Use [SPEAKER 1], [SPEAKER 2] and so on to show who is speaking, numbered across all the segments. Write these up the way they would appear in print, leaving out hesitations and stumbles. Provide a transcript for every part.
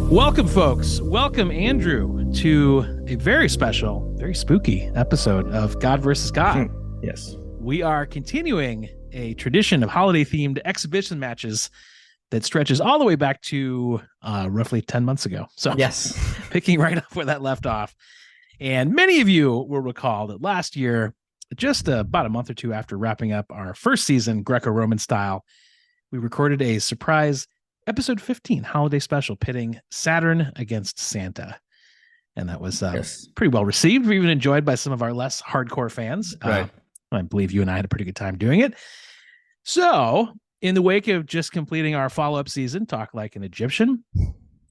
[SPEAKER 1] Welcome, folks. Welcome, Andrew, to a very special, very spooky episode of God versus God.
[SPEAKER 2] Yes.
[SPEAKER 1] We are continuing a tradition of holiday-themed exhibition matches that stretches all the way back to roughly 10 months ago. So,
[SPEAKER 2] yes,
[SPEAKER 1] picking right up where that left off. And many of you will recall that last year, just about a month or two after wrapping up our first season, Greco-Roman style, we recorded a surprise episode 15 holiday special pitting Saturn against Santa. And that was pretty well received. We even enjoyed by some of our less hardcore fans.
[SPEAKER 2] Right.
[SPEAKER 1] I believe you and I had a pretty good time doing it. So in the wake of just completing our follow-up season, Talk Like an Egyptian,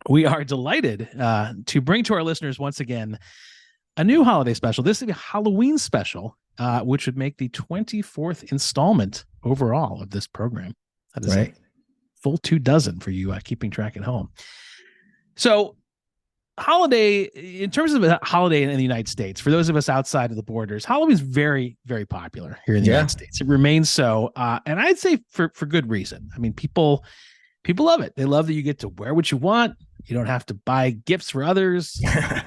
[SPEAKER 1] we are delighted to bring to our listeners once again a new holiday special. This is a Halloween special, which would make the 24th installment overall of this program. That is right. Full 24 for you keeping track at home. So holiday, in terms of a holiday in the United States, for those of us outside of the borders, Halloween is very, very popular here in the United States. It remains so. And I'd say for good reason. I mean, people love it. They love that you get to wear what you want. You don't have to buy gifts for others,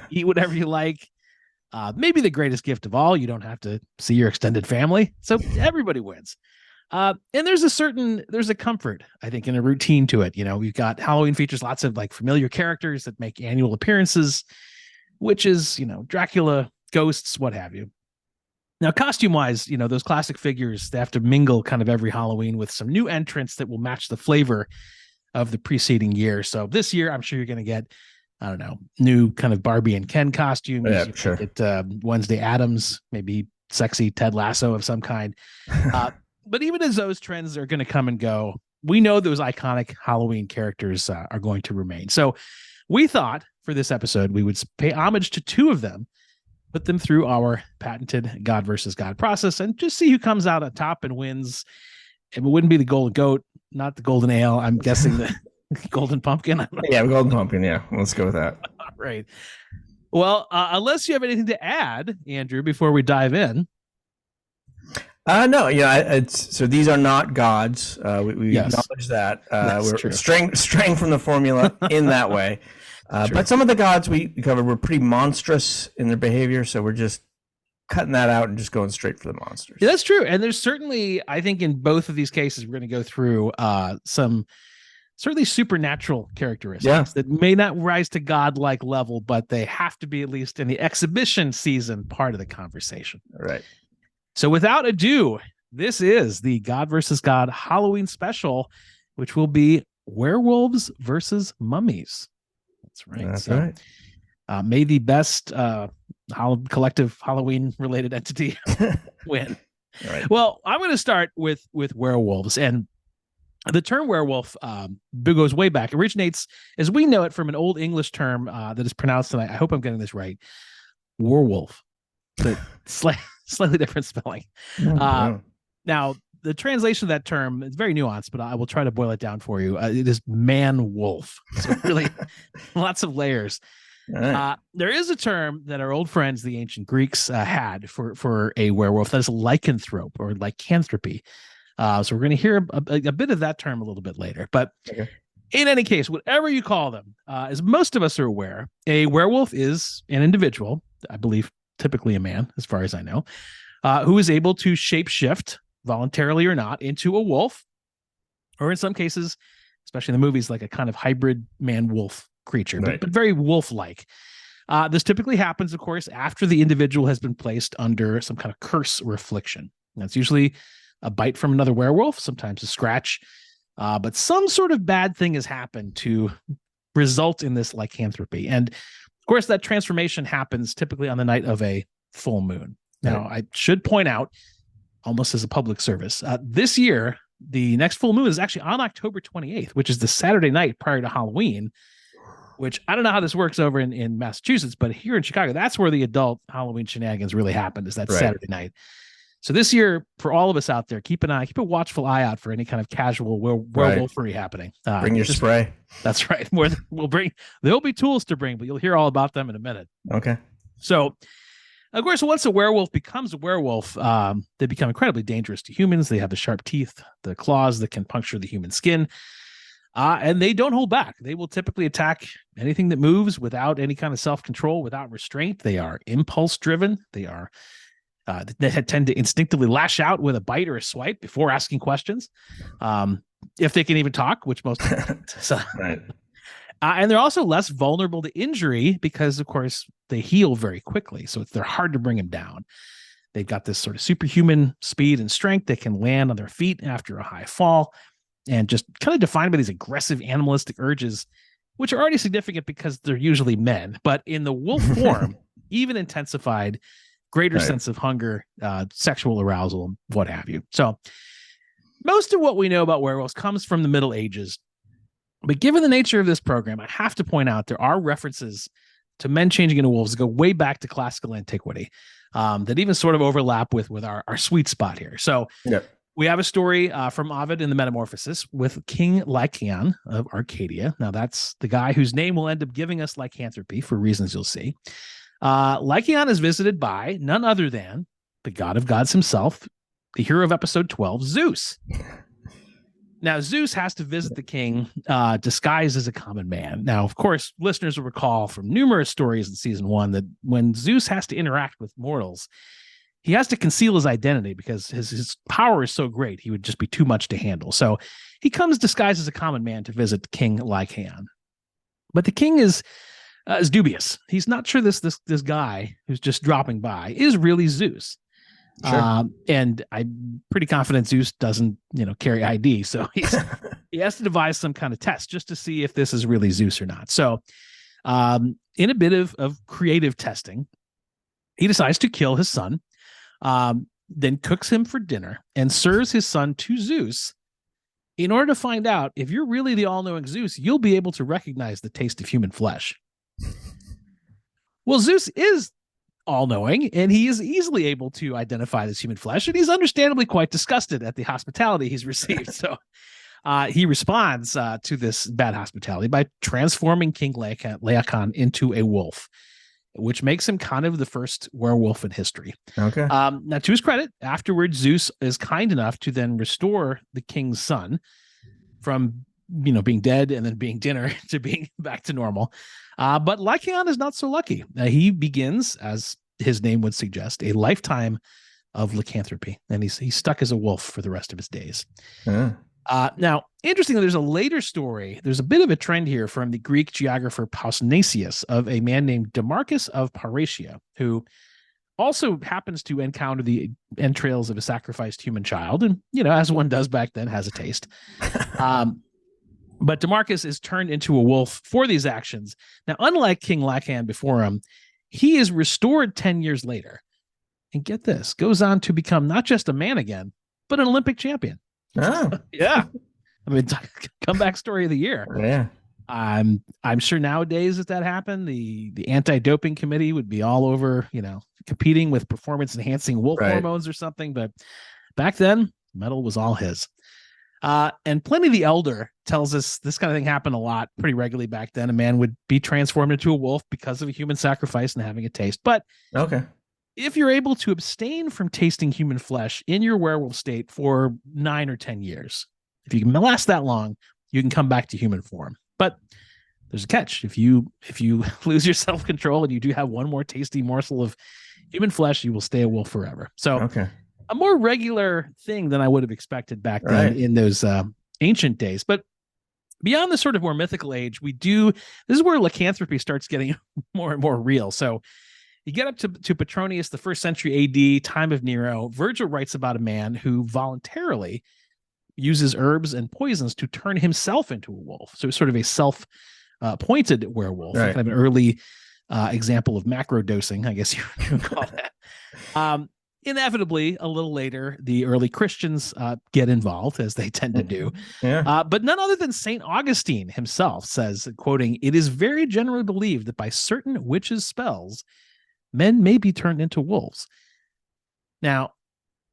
[SPEAKER 1] eat whatever you like. Maybe the greatest gift of all, you don't have to see your extended family. So everybody wins. And there's a comfort, I think, in a routine to it. You know, we've got Halloween features lots of like familiar characters that make annual appearances, witches, Dracula, ghosts, what have you. Now, costume wise, those classic figures, they have to mingle kind of every Halloween with some new entrants that will match the flavor of the preceding year. So this year, I'm sure you're going to get, I don't know, new kind of Barbie and Ken costumes.
[SPEAKER 2] Yeah, sure.
[SPEAKER 1] Get Wednesday Addams, maybe sexy Ted Lasso of some kind. But even as those trends are going to come and go, we know those iconic Halloween characters are going to remain. So we thought for this episode, we would pay homage to two of them, put them through our patented God versus God process, and just see who comes out on top and wins. It wouldn't be the golden goat, not the golden ale. I'm guessing the golden pumpkin.
[SPEAKER 2] Yeah, golden pumpkin. Yeah, let's go with that.
[SPEAKER 1] All right. Well, unless you have anything to add, Andrew, before we dive in.
[SPEAKER 2] No, so these are not gods. We acknowledge that. We're straying from the formula in that way. But some of the gods we covered were pretty monstrous in their behavior, so we're just cutting that out and just going straight for the monsters.
[SPEAKER 1] Yeah, that's true. And there's certainly, I think in both of these cases, we're going to go through some certainly supernatural characteristics that may not rise to godlike level, but they have to be at least in the exhibition season part of the conversation.
[SPEAKER 2] Right.
[SPEAKER 1] So without ado, this is the God versus God Halloween special, which will be Werewolves versus Mummies. That's right.
[SPEAKER 2] That's right.
[SPEAKER 1] May the best collective Halloween-related entity win.
[SPEAKER 2] Right.
[SPEAKER 1] Well, I'm going to start with werewolves. And the term werewolf goes way back. It originates, as we know it, from an Old English term that is pronounced, and I hope I'm getting this right, werewolf. But slightly different spelling. Now, the translation of that term is very nuanced, but I will try to boil it down for you. It is man-wolf. So really lots of layers. Right. There is a term that our old friends, the ancient Greeks, had for a werewolf. That is lycanthrope or lycanthropy. So we're going to hear a bit of that term a little bit later. But in any case, whatever you call them, as most of us are aware, a werewolf is an individual, I believe, typically a man, as far as I know, who is able to shapeshift, voluntarily or not, into a wolf, or in some cases, especially in the movies, like a kind of hybrid man-wolf creature, but very wolf-like. This typically happens, of course, after the individual has been placed under some kind of curse or affliction. That's usually a bite from another werewolf, sometimes a scratch, but some sort of bad thing has happened to result in this lycanthropy. And of course, that transformation happens typically on the night of a full moon. Now, I should point out, almost as a public service, this year, the next full moon is actually on October 28th, which is the Saturday night prior to Halloween, which I don't know how this works over in Massachusetts, but here in Chicago, that's where the adult Halloween shenanigans really happened, is that Saturday night. So this year, for all of us out there, keep a watchful eye out for any kind of casual werewolfery happening.
[SPEAKER 2] Bring your spray.
[SPEAKER 1] That's right. There'll be tools to bring, but you'll hear all about them in a minute.
[SPEAKER 2] Okay.
[SPEAKER 1] So, of course, once a werewolf becomes a werewolf, they become incredibly dangerous to humans. They have the sharp teeth, the claws that can puncture the human skin. And they don't hold back. They will typically attack anything that moves without any kind of self-control, without restraint. They are impulse-driven. They tend to instinctively lash out with a bite or a swipe before asking questions, if they can even talk, which most people can't. So,
[SPEAKER 2] right.
[SPEAKER 1] And they're also less vulnerable to injury because, of course, they heal very quickly. So they're hard to bring them down. They've got this sort of superhuman speed and strength. They can land on their feet after a high fall, and just kind of defined by these aggressive animalistic urges, which are already significant because they're usually men, but in the wolf form, even intensified, greater sense of hunger, sexual arousal, what have you. So most of what we know about werewolves comes from the Middle Ages. But given the nature of this program, I have to point out there are references to men changing into wolves that go way back to classical antiquity, that even sort of overlap with our sweet spot here. So we have a story from Ovid in the Metamorphosis with King Lycaon of Arcadia. Now, that's the guy whose name will end up giving us lycanthropy for reasons you'll see. Lycaon is visited by none other than the god of gods himself, the hero of episode 12, Zeus. Now, Zeus has to visit the king disguised as a common man. Now, of course, listeners will recall from numerous stories in season 1 that when Zeus has to interact with mortals, he has to conceal his identity because his power is so great, he would just be too much to handle. So he comes disguised as a common man to visit King Lycaon. But the king is dubious. He's not sure this guy who's just dropping by is really Zeus. Sure. And I'm pretty confident Zeus doesn't, carry ID. So he has to devise some kind of test just to see if this is really Zeus or not. So in a bit of creative testing, he decides to kill his son, then cooks him for dinner and serves his son to Zeus in order to find out if you're really the all-knowing Zeus, you'll be able to recognize the taste of human flesh. Well, Zeus is all-knowing, and he is easily able to identify this human flesh, and he's understandably quite disgusted at the hospitality he's received. So he responds to this bad hospitality by transforming King Lycaon into a wolf, which makes him kind of the first werewolf in history.
[SPEAKER 2] Okay.
[SPEAKER 1] Now, to his credit, afterwards, Zeus is kind enough to then restore the king's son from being dead and then being dinner to being back to normal. But Lycaon is not so lucky. He begins, as his name would suggest, a lifetime of lycanthropy, and he's stuck as a wolf for the rest of his days. Now, interestingly, there's a later story. There's a bit of a trend here from the Greek geographer Pausanias of a man named Demarchus of Paratia, who also happens to encounter the entrails of a sacrificed human child, and as one does back then, has a taste. But Demarchus is turned into a wolf for these actions. Now, unlike King Lycaon before him, he is restored 10 years later. And get this, goes on to become not just a man again, but an Olympic champion.
[SPEAKER 2] Oh.
[SPEAKER 1] Yeah. I mean, comeback story of the year.
[SPEAKER 2] Yeah.
[SPEAKER 1] I'm sure nowadays if that happened, the anti-doping committee would be all over, competing with performance-enhancing wolf hormones or something. But back then, medal was all his. And Pliny the Elder tells us this kind of thing happened a lot, pretty regularly back then. A man would be transformed into a wolf because of a human sacrifice and having a taste. But if you're able to abstain from tasting human flesh in your werewolf state for 9 or 10 years, if you can last that long, you can come back to human form. But there's a catch. If you lose your self-control and you do have one more tasty morsel of human flesh, you will stay a wolf forever. So a more regular thing than I would have expected back then in those ancient days. But beyond the sort of more mythical age, this is where lycanthropy starts getting more and more real. So you get up to Petronius, the 1st century AD, time of Nero. Virgil writes about a man who voluntarily uses herbs and poisons to turn himself into a wolf. So it's sort of a self-appointed werewolf, kind of an early example of macro dosing, I guess you would call that. Inevitably, a little later, the early Christians get involved, as they tend to do. But none other than St. Augustine himself says, quoting, "It is very generally believed that by certain witches' spells, men may be turned into wolves." Now,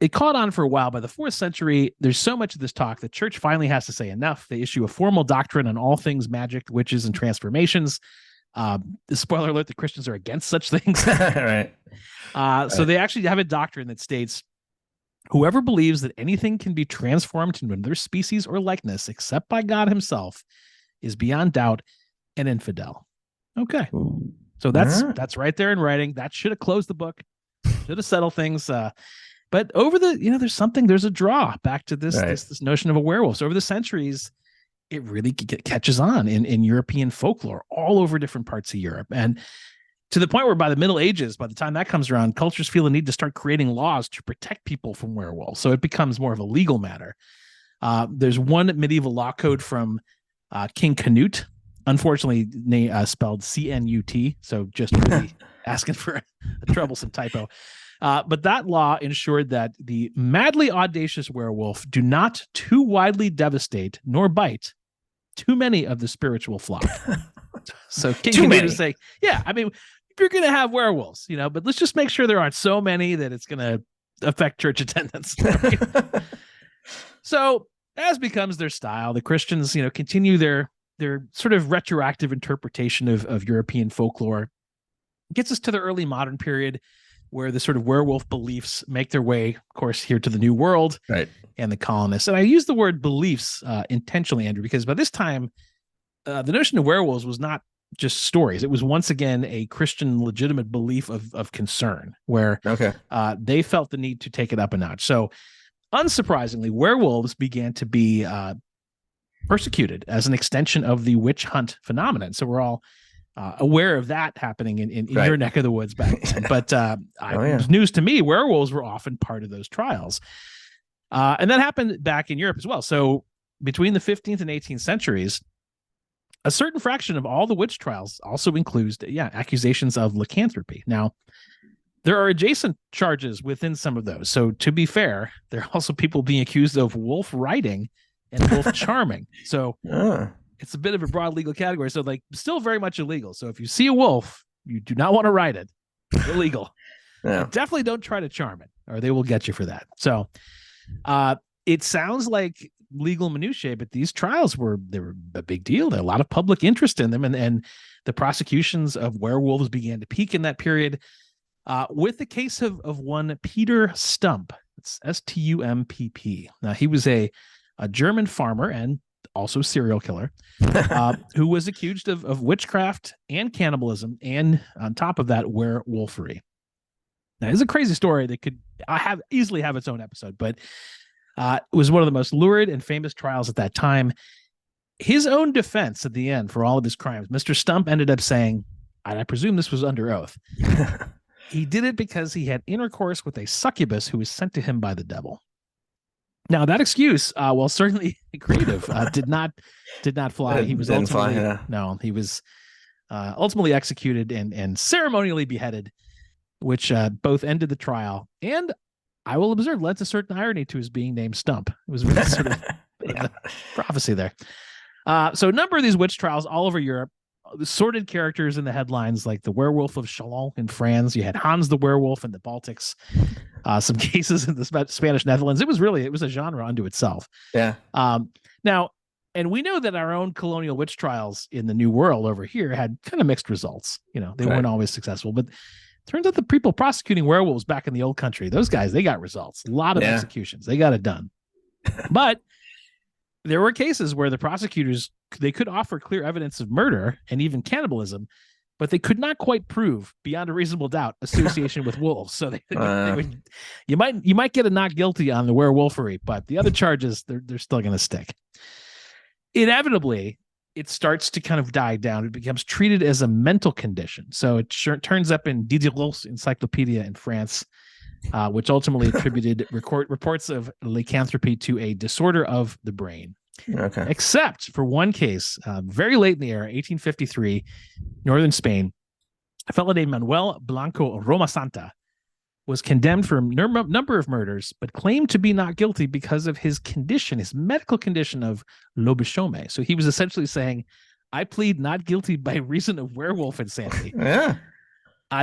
[SPEAKER 1] it caught on for a while. By the 4th century, there's so much of this talk, the church finally has to say enough. They issue a formal doctrine on all things magic, witches, and transformations. The spoiler alert, the Christians are against such things. So they actually have a doctrine that states Whoever believes that anything can be transformed into another species or likeness except by God himself is beyond doubt an infidel. Okay. So that's right there in writing. That should have closed the book, should have settled things. But over there's a draw back to this notion of a werewolf. So over the centuries, it really catches on in European folklore all over different parts of Europe. And to the point where by the Middle Ages, by the time that comes around, cultures feel the need to start creating laws to protect people from werewolves. So it becomes more of a legal matter. There's one medieval law code from King Canute, unfortunately spelled C-N-U-T, so just really asking for a troublesome typo. But that law ensured that the madly audacious werewolf do not too widely devastate nor bite too many of the spiritual flock. So King Canute is saying, yeah, I mean, you're going to have werewolves, but let's just make sure there aren't so many that it's going to affect church attendance. So as becomes their style, the Christians, continue their sort of retroactive interpretation of European folklore. It gets us to the early modern period where the sort of werewolf beliefs make their way, of course, here to the New World and the colonists. And I use the word beliefs intentionally, Andrew, because by this time, the notion of werewolves was not just stories. It was once again a Christian legitimate belief of concern where they felt the need to take it up a notch. So unsurprisingly, werewolves began to be persecuted as an extension of the witch hunt phenomenon. So we're all aware of that happening in your neck of the woods back then. But it was news to me, werewolves were often part of those trials. And that happened back in Europe as well. So between the 15th and 18th centuries, a certain fraction of all the witch trials also includes, accusations of lycanthropy. Now, there are adjacent charges within some of those. So to be fair, there are also people being accused of wolf riding and wolf charming. So it's a bit of a broad legal category. So still very much illegal. So if you see a wolf, you do not want to ride it. It's illegal. Definitely don't try to charm it or they will get you for that. So it sounds like legal minutiae, but these trials were a big deal. There were a lot of public interest in them, and the prosecutions of werewolves began to peak in that period. With the case of one Peter Stump, it's S-T-U-M-P-P. Now he was a German farmer and also serial killer, who was accused of witchcraft and cannibalism, and on top of that, werewolfery. Now it's a crazy story that could easily have its own episode, but it was one of the most lurid and famous trials at that time. His own defense at the end for all of his crimes, Mr. Stump ended up saying, and I presume this was under oath, he did it because he had intercourse with a succubus who was sent to him by the devil. Now that excuse, while certainly creative, did not fly. He was he was ultimately executed and ceremonially beheaded, which both ended the trial and, I will observe, led to certain irony to his being named Stump. It was really sort of prophecy there. So a number of these witch trials all over Europe, sordid characters in the headlines, like the Werewolf of Chalon in France. You had Hans the Werewolf in the Baltics. Some cases in the Spanish Netherlands. It was a genre unto itself. Yeah. Now, and we know that our own colonial witch trials in the New World over here had kind of mixed results. They weren't always successful, but turns out the people prosecuting werewolves back in the old country, those guys, they got results. A lot of executions. They got it done. But there were cases where the prosecutors, they could offer clear evidence of murder and even cannibalism, but they could not quite prove beyond a reasonable doubt association with wolves. So you might get a not guilty on the werewolfery, but the other charges, they're still going to stick. Inevitably, it starts to kind of die down. It becomes treated as a mental condition. So it turns up in Diderot's encyclopedia in France, which ultimately attributed reports of lycanthropy to a disorder of the brain. Okay. Except for one case, very late in the era, 1853, northern Spain, a fellow named Manuel Blanco Romasanta was condemned for a number of murders, but claimed to be not guilty because of his condition, his medical condition of lobochome. So he was essentially saying, I plead not guilty by reason of werewolf insanity.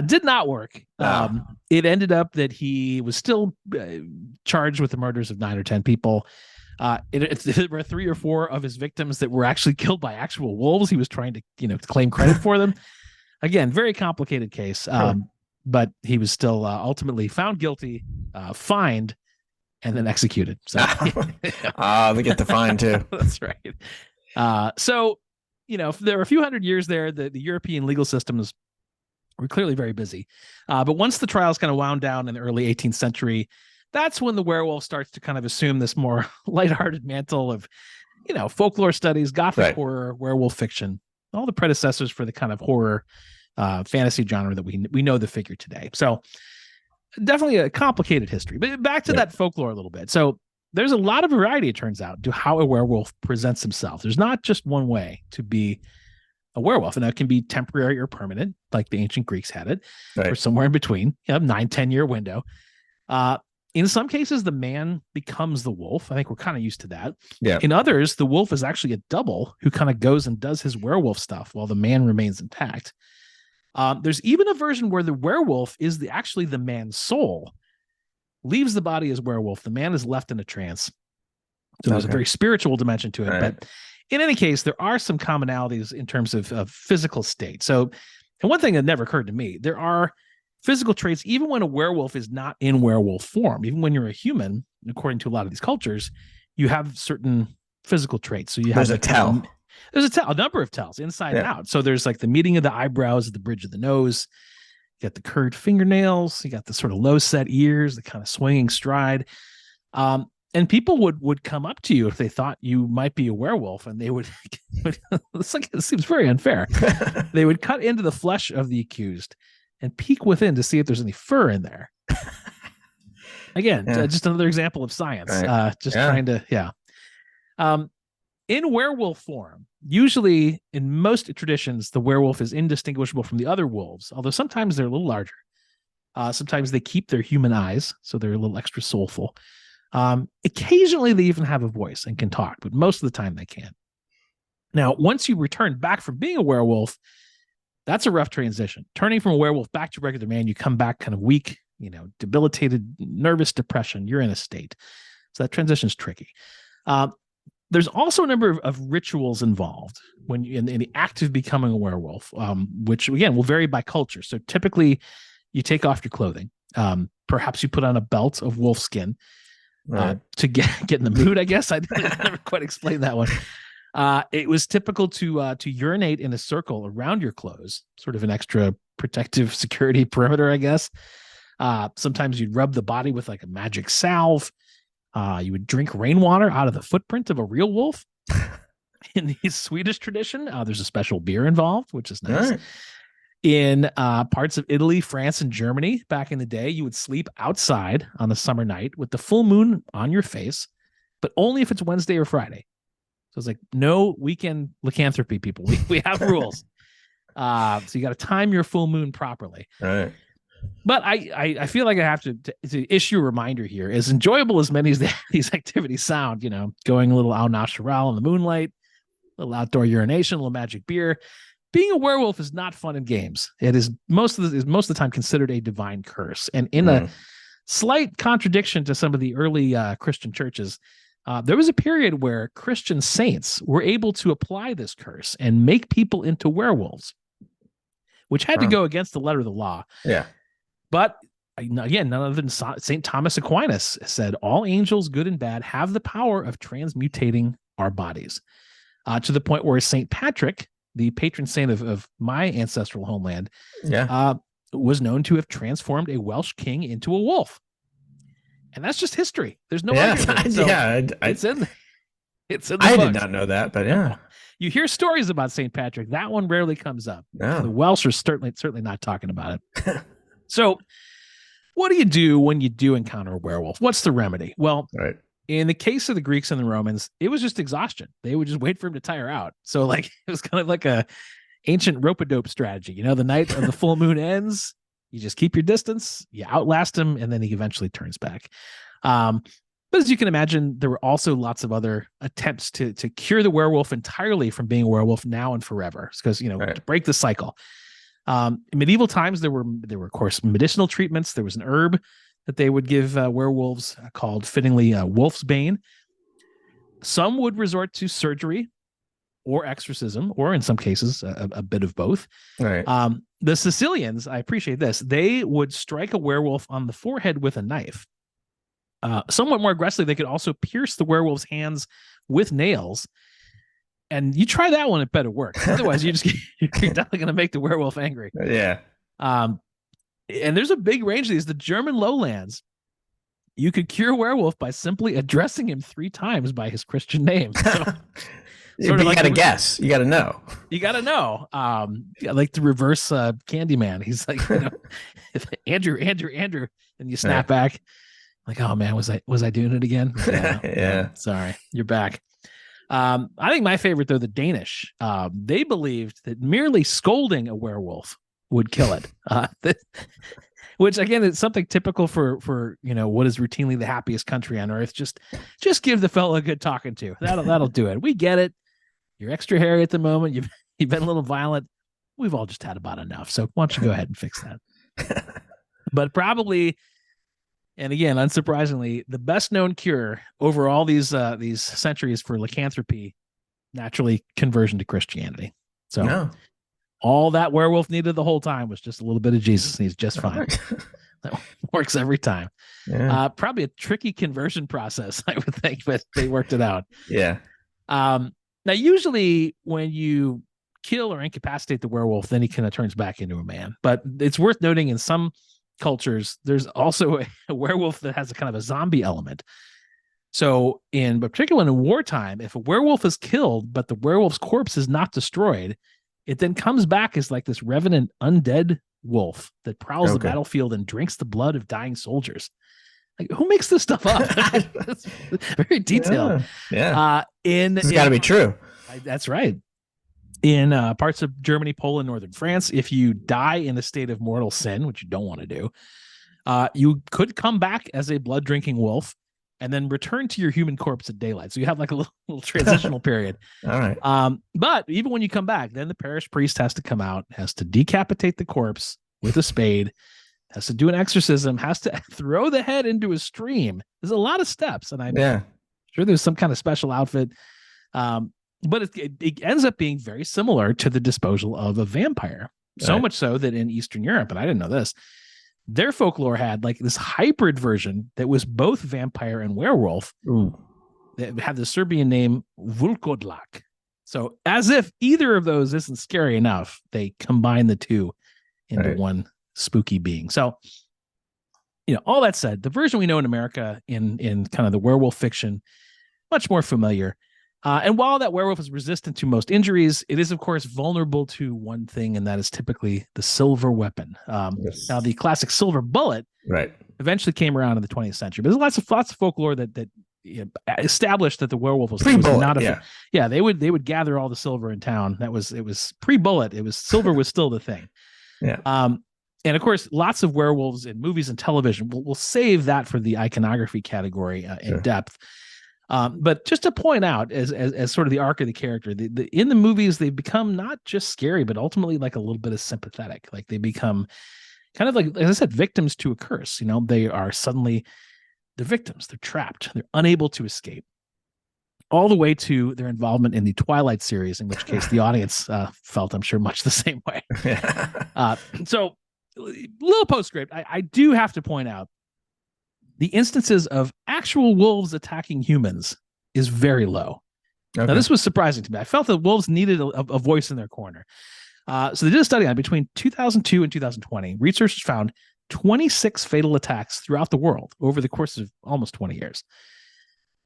[SPEAKER 1] Did not work. It ended up that he was still charged with the murders of 9 or 10 people. There were 3 or 4 of his victims that were actually killed by actual wolves. He was trying to, claim credit for them. Again, very complicated case. But he was still ultimately found guilty, fined, and then executed. So
[SPEAKER 2] they get the fine too.
[SPEAKER 1] That's right. So, there were a few hundred years there, the European legal systems were clearly very busy. But once the trials kind of wound down in the early 18th century, that's when the werewolf starts to kind of assume this more lighthearted mantle of, folklore studies, gothic horror, werewolf fiction, all the predecessors for the kind of horror fantasy genre that we know the figure today. So definitely a complicated history. But back to that folklore a little bit. So there's a lot of variety, it turns out, to how a werewolf presents himself. There's not just one way to be a werewolf, and that can be temporary or permanent, like the ancient Greeks had it, or somewhere in between, 9-10 year window. In some cases, the man becomes the wolf. I think we're kind of used to that. Yeah. In others, the wolf is actually a double who kind of goes and does his werewolf stuff while the man remains intact. There's even a version where the werewolf is actually the man's soul, leaves the body as werewolf. The man is left in a trance. So there's a very spiritual dimension to it. But in any case, there are some commonalities in terms of physical state. So, and one thing that never occurred to me, there are physical traits, even when a werewolf is not in werewolf form. Even when you're a human, according to a lot of these cultures, you have certain physical traits. So there's a tell. There's a number of tells inside and out. So there's like the meeting of the eyebrows at the bridge of the nose. You got the curved fingernails. You got the sort of low set ears, the kind of swinging stride. And people would come up to you if they thought you might be a werewolf, and they would it seems very unfair. They would cut into the flesh of the accused and peek within to see if there's any fur in there. Again, just another example of science. Trying to, in werewolf form, usually in most traditions, the werewolf is indistinguishable from the other wolves, although sometimes they're a little larger. Sometimes they keep their human eyes, so they're a little extra soulful. Occasionally they even have a voice and can talk, but most of the time they can't. Now, once you return back from being a werewolf, that's a rough transition. Turning from a werewolf back to regular man, you come back kind of weak, debilitated, nervous depression. You're in a state. So that transition is tricky. There's also a number of rituals involved when you, in the act of becoming a werewolf, which again will vary by culture. So typically you take off your clothing. Perhaps you put on a belt of wolf skin to get in the mood, I guess. I never quite explained that one. It was typical to urinate in a circle around your clothes, sort of an extra protective security perimeter, I guess. Sometimes you'd rub the body with like a magic salve. You would drink rainwater out of the footprint of a real wolf. In the Swedish tradition, there's a special beer involved, which is nice. Right. In parts of Italy, France, and Germany back in the day, you would sleep outside on a summer night with the full moon on your face, but only if it's Wednesday or Friday. So it's like no weekend lycanthropy, people. We have rules. So you got to time your full moon properly. All right. But I feel like I have to issue a reminder here. As enjoyable as many of these activities sound, going a little au naturel in the moonlight, a little outdoor urination, a little magic beer. Being a werewolf is not fun in games. It is most of the time considered a divine curse. And in a slight contradiction to some of the early Christian churches, there was a period where Christian saints were able to apply this curse and make people into werewolves, which had to go against the letter of the law. Yeah. But again, none other than St. Thomas Aquinas said, all angels, good and bad, have the power of transmutating our bodies, to the point where St. Patrick, the patron saint of my ancestral homeland, was known to have transformed a Welsh king into a wolf. And that's just history. There's no argument. So it's in the
[SPEAKER 2] I
[SPEAKER 1] books.
[SPEAKER 2] did not know that, but yeah.
[SPEAKER 1] You hear stories about St. Patrick. That one rarely comes up. No. The Welsh are certainly not talking about it. So what do you do when you do encounter a werewolf? What's the remedy? Well, in the case of the Greeks and the Romans, it was just exhaustion. They would just wait for him to tire out. So like it was kind of like a ancient rope-a-dope strategy. The night of the full moon ends, you just keep your distance, you outlast him, and then he eventually turns back. But as you can imagine, there were also lots of other attempts to cure the werewolf entirely from being a werewolf now and forever. Because, to break the cycle. In medieval times, there were, of course, medicinal treatments. There was an herb that they would give werewolves called, fittingly, wolf's bane. Some would resort to surgery or exorcism, or in some cases, a bit of both. Right. The Sicilians, I appreciate this, they would strike a werewolf on the forehead with a knife. Somewhat more aggressively, they could also pierce the werewolf's hands with nails. And you try that one, it better work. Otherwise, you're definitely going to make the werewolf angry.
[SPEAKER 2] Yeah.
[SPEAKER 1] And there's a big range of these. The German lowlands, you could cure a werewolf by simply addressing him 3 times by his Christian name. So,
[SPEAKER 2] you got to guess. You got to know.
[SPEAKER 1] You got to know. Like the reverse Candyman. He's like, Andrew, and you snap back. Like, oh man, was I doing it again? Yeah.
[SPEAKER 2] Yeah.
[SPEAKER 1] Sorry, you're back. I think my favorite, though, the Danish. They believed that merely scolding a werewolf would kill it. Which again is something typical for what is routinely the happiest country on earth. Just give the fellow a good talking to. That'll do it. We get it. You're extra hairy at the moment. You've been a little violent. We've all just had about enough. So why don't you go ahead and fix that? But probably, and again, unsurprisingly, the best known cure over all these centuries for lycanthropy, naturally conversion to Christianity. So. No. All that werewolf needed the whole time was just a little bit of Jesus, and he's just fine. That works every time. Yeah. Probably a tricky conversion process, I would think, but they worked it out.
[SPEAKER 2] Yeah.
[SPEAKER 1] Now, usually when you kill or incapacitate the werewolf, then he kind of turns back into a man. But it's worth noting in some cultures, there's also a werewolf that has a kind of a zombie element. So particularly in wartime, if a werewolf is killed, but the werewolf's corpse is not destroyed, it then comes back as like this revenant undead wolf that prowls the battlefield and drinks the blood of dying soldiers. Like, who makes this stuff up? It's very detailed.
[SPEAKER 2] Yeah. It's got to be true.
[SPEAKER 1] That's right. In parts of Germany, Poland, northern France, if you die in a state of mortal sin, which you don't want to do, you could come back as a blood drinking wolf and then return to your human corpse at daylight. So you have like a little transitional period.
[SPEAKER 2] All right.
[SPEAKER 1] But even when you come back, then the parish priest has to come out, has to decapitate the corpse with a spade, has to do an exorcism, has to throw the head into a stream. There's a lot of steps. And I'm sure there's some kind of special outfit. But it ends up being very similar to the disposal of a vampire. So much so that in Eastern Europe, and I didn't know this, their folklore had like this hybrid version that was both vampire and werewolf.
[SPEAKER 2] Ooh.
[SPEAKER 1] That had the Serbian name Vulkodlak. So as if either of those isn't scary enough, they combine the two into one spooky being. So, all that said, the version we know in America in kind of the werewolf fiction, much more familiar. And while that werewolf is resistant to most injuries, it is, of course, vulnerable to one thing, and that is typically the silver weapon. Now, the classic silver bullet eventually came around in the 20th century. But there's lots of folklore that established that the werewolf was not they would gather all the silver in town. It was pre-bullet. Silver was still the thing.
[SPEAKER 2] Yeah.
[SPEAKER 1] And of course, lots of werewolves in movies and television. We'll save that for the iconography category in depth. But just to point out, as sort of the arc of the character, in the movies, they become not just scary, but ultimately like a little bit of sympathetic. Like they become kind of like, as I said, victims to a curse. They are suddenly the victims. They're trapped. They're unable to escape. All the way to their involvement in the Twilight series, in which case the audience felt, I'm sure, much the same way. So, little postscript. I do have to point out, the instances of actual wolves attacking humans is very low. Now, this was surprising to me. I felt that wolves needed a voice in their corner. So they did a study on it. Between 2002 and 2020, researchers found 26 fatal attacks throughout the world over the course of almost 20 years,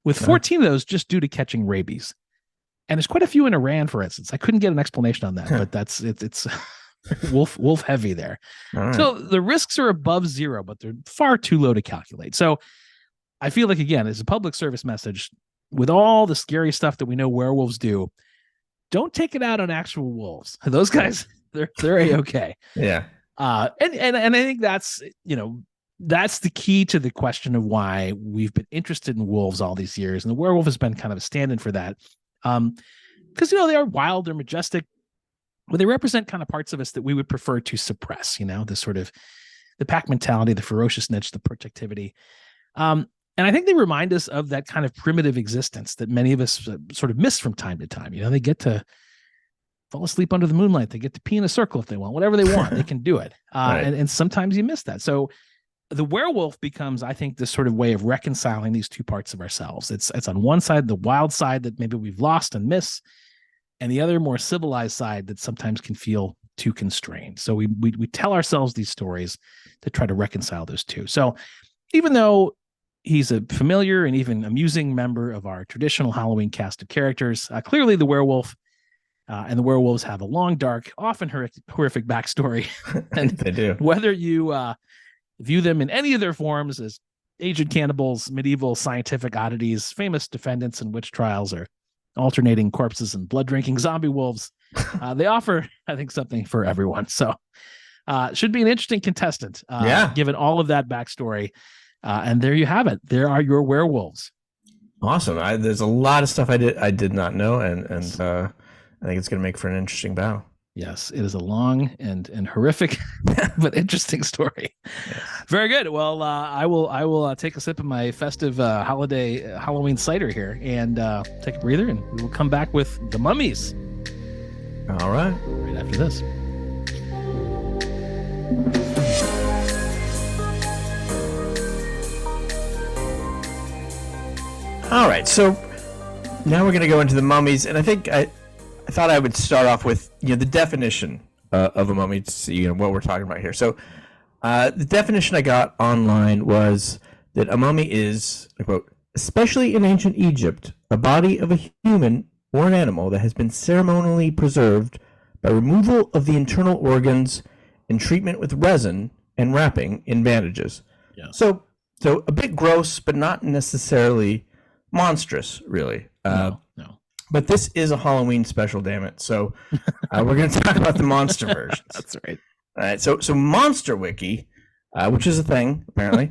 [SPEAKER 1] with 14 of those just due to catching rabies. And there's quite a few in Iran, for instance. I couldn't get an explanation on that, but it's wolf heavy there. Right. So the risks are above zero, but they're far too low to calculate. So I feel like, again, as a public service message, with all the scary stuff that we know werewolves do, don't take it out on actual wolves. Those guys, they're okay.
[SPEAKER 2] Yeah.
[SPEAKER 1] And I think that's the key to the question of why we've been interested in wolves all these years, and the werewolf has been kind of a stand-in for that. Because they are wild, they're majestic, but they represent kind of parts of us that we would prefer to suppress, the sort of the pack mentality, the ferocious niche, the protectivity. And I think they remind us of that kind of primitive existence that many of us sort of miss from time to time. They get to fall asleep under the moonlight. They get to pee in a circle if they want, whatever they want, they can do it. And sometimes you miss that. So the werewolf becomes, I think, this sort of way of reconciling these two parts of ourselves. It's on one side, the wild side that maybe we've lost and miss, and the other more civilized side that sometimes can feel too constrained. So we tell ourselves these stories to try to reconcile those two. So even though he's a familiar and even amusing member of our traditional Halloween cast of characters, clearly the werewolf and the werewolves have a long, dark, often horrific backstory. And
[SPEAKER 2] they do.
[SPEAKER 1] Whether you view them in any of their forms as aged cannibals, medieval scientific oddities, famous defendants in witch trials, or alternating corpses and blood-drinking zombie wolves, they offer, I think, something for everyone. So should be an interesting contestant, given all of that backstory. And there you have it. There are your werewolves.
[SPEAKER 2] Awesome. There's a lot of stuff I did not know, and I think it's going to make for an interesting battle.
[SPEAKER 1] Yes, it is a long and horrific, but interesting story. Yes. Very good. Well, I will take a sip of my festive Halloween cider here and take a breather, and we will come back with the Mummies.
[SPEAKER 2] All right.
[SPEAKER 1] Right after this.
[SPEAKER 2] All right. So now we're going to go into the Mummies, and I think I thought I would start off with the definition of a mummy to see what we're talking about here. So the definition I got online was that a mummy is, I quote, especially in ancient Egypt, a body of a human or an animal that has been ceremonially preserved by removal of the internal organs and treatment with resin and wrapping in bandages. Yeah. So a bit gross, but not necessarily monstrous, really.
[SPEAKER 1] No.
[SPEAKER 2] But this is a Halloween special, damn it. So we're going to talk about the monster versions.
[SPEAKER 1] That's right.
[SPEAKER 2] All right. So Monster Wiki, which is a thing, apparently.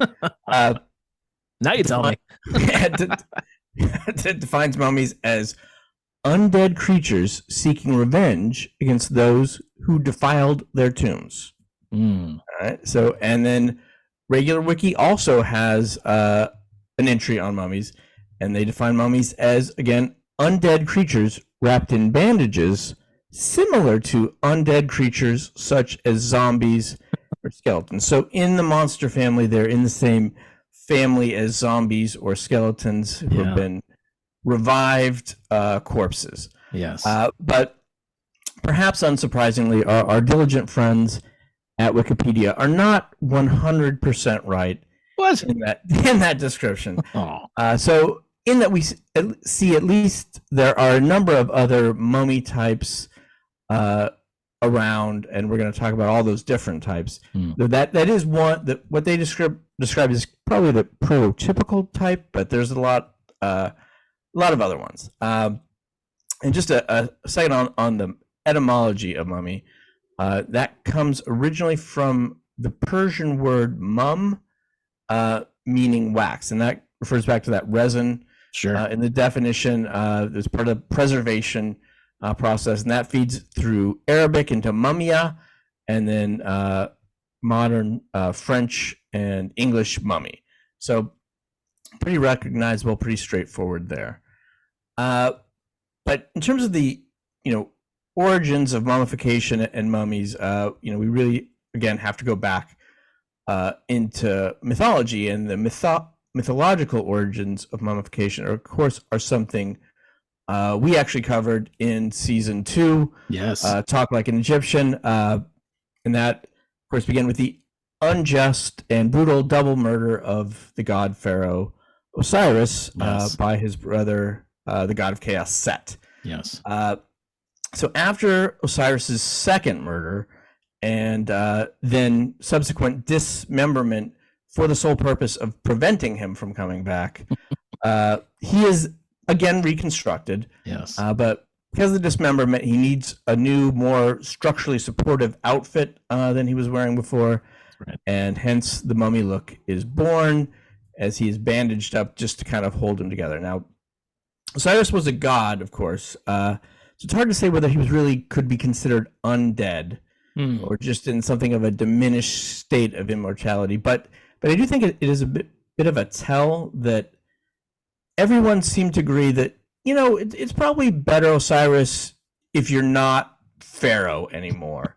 [SPEAKER 1] Now you tell me.
[SPEAKER 2] It defines mummies as undead creatures seeking revenge against those who defiled their tombs. All right. So, and then Regular Wiki also has an entry on mummies, and they define mummies as, again, undead creatures wrapped in bandages, similar to undead creatures such as zombies or skeletons. So in the monster family, they're in the same family as zombies or skeletons who have been revived corpses.
[SPEAKER 1] Yes.
[SPEAKER 2] But perhaps unsurprisingly, our diligent friends at Wikipedia are not 100% right in that description. So in that we see at least there are a number of other mummy types around, and we're going to talk about all those different types. That is one that what they describe is probably the prototypical type, but there's a lot of other ones. And just a second on the etymology of mummy, that comes originally from the Persian word mum, meaning wax, and that refers back to that resin.
[SPEAKER 1] Sure.
[SPEAKER 2] In the definition, there's part of the preservation process, and that feeds through Arabic into mummia, and then modern French and English mummy. So pretty recognizable, pretty straightforward there. But in terms of the origins of mummification and mummies, we really again have to go back into mythology, and the mythological origins of mummification of course are something we actually covered in season 2.
[SPEAKER 1] Yes.
[SPEAKER 2] Talk Like an Egyptian, and that of course began with the unjust and brutal double murder of the god pharaoh Osiris by his brother, the god of chaos, Set.
[SPEAKER 1] Yes.
[SPEAKER 2] So after Osiris's second murder and then subsequent dismemberment for the sole purpose of preventing him from coming back, he is again reconstructed.
[SPEAKER 1] Yes.
[SPEAKER 2] But because of the dismemberment, he needs a new, more structurally supportive outfit than he was wearing before. Right. And hence the mummy look is born, as he is bandaged up just to kind of hold him together. Now, Osiris was a god, of course, so it's hard to say whether he was really could be considered undead or just in something of a diminished state of immortality. But I do think it is a bit of a tell that everyone seemed to agree that, it's probably better, Osiris, if you're not Pharaoh anymore.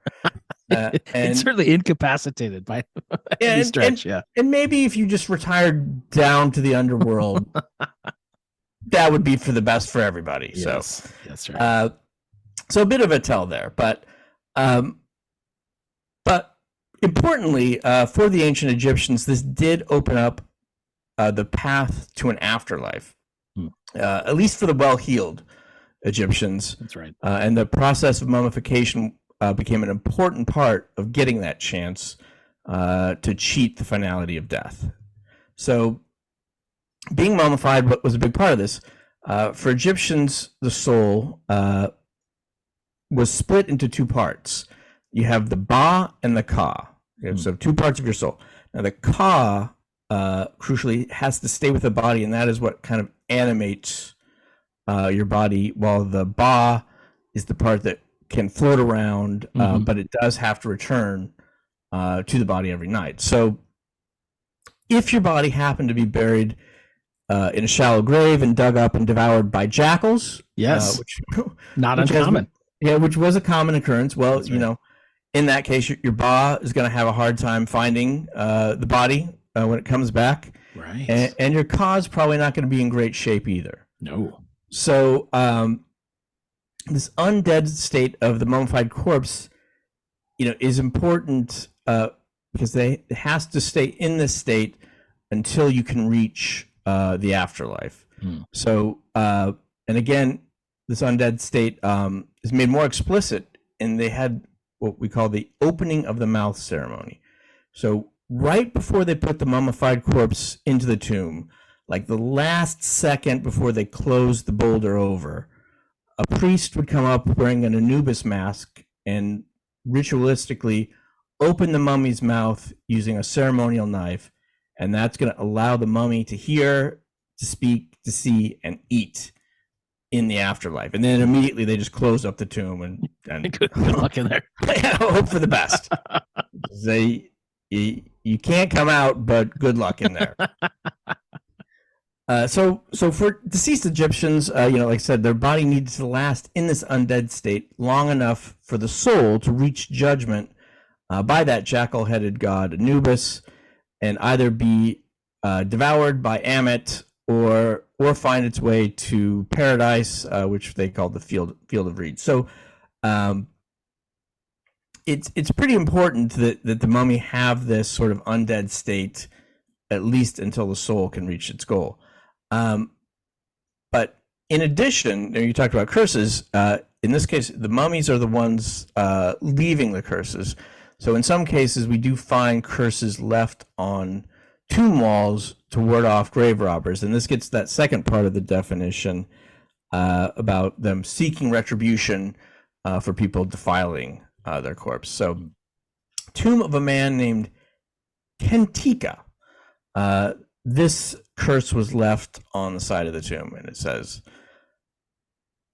[SPEAKER 1] It's certainly incapacitated by any stretch.
[SPEAKER 2] And maybe if you just retired down to the underworld, that would be for the best for everybody.
[SPEAKER 1] Yes,
[SPEAKER 2] so
[SPEAKER 1] that's right.
[SPEAKER 2] So a bit of a tell there, but importantly, for the ancient Egyptians, this did open up the path to an afterlife, at least for the well-heeled Egyptians.
[SPEAKER 1] That's right.
[SPEAKER 2] And the process of mummification became an important part of getting that chance to cheat the finality of death. So being mummified was a big part of this. For Egyptians, the soul was split into two parts. You have the Ba and the Ka. So two parts of your soul. Now the Ka, crucially, has to stay with the body, and that is what kind of animates your body, while the Ba is the part that can float around, but it does have to return to the body every night. So if your body happened to be buried in a shallow grave and dug up and devoured by jackals,
[SPEAKER 1] which not uncommon.
[SPEAKER 2] Which was a common occurrence. Well, right. In that case, your Ba is going to have a hard time finding the body when it comes back.
[SPEAKER 1] Right.
[SPEAKER 2] And your Ka is probably not going to be in great shape either.
[SPEAKER 1] No.
[SPEAKER 2] So this undead state of the mummified corpse, is important because it has to stay in this state until you can reach the afterlife. So, and again, this undead state is made more explicit, and they had what we call the opening of the mouth ceremony. So right before they put the mummified corpse into the tomb, like the last second before they closed the boulder over, a priest would come up wearing an Anubis mask and ritualistically open the mummy's mouth using a ceremonial knife, and that's going to allow the mummy to hear, to speak, to see, and eat in the afterlife. And then immediately they just close up the tomb and
[SPEAKER 1] good luck in there.
[SPEAKER 2] Hope for the best. You can't come out, but good luck in there. So for deceased Egyptians, like I said, their body needed to last in this undead state long enough for the soul to reach judgment by that jackal-headed god Anubis, and either be devoured by Ammit or find its way to paradise, which they called the field of reeds. So it's pretty important that the mummy have this sort of undead state, at least until the soul can reach its goal. But in addition, you talked about curses. In this case, the mummies are the ones leaving the curses. So in some cases, we do find curses left on tomb walls to ward off grave robbers. And this gets that second part of the definition about them seeking retribution for people defiling their corpse. So, tomb of a man named Kentika. This curse was left on the side of the tomb, and it says,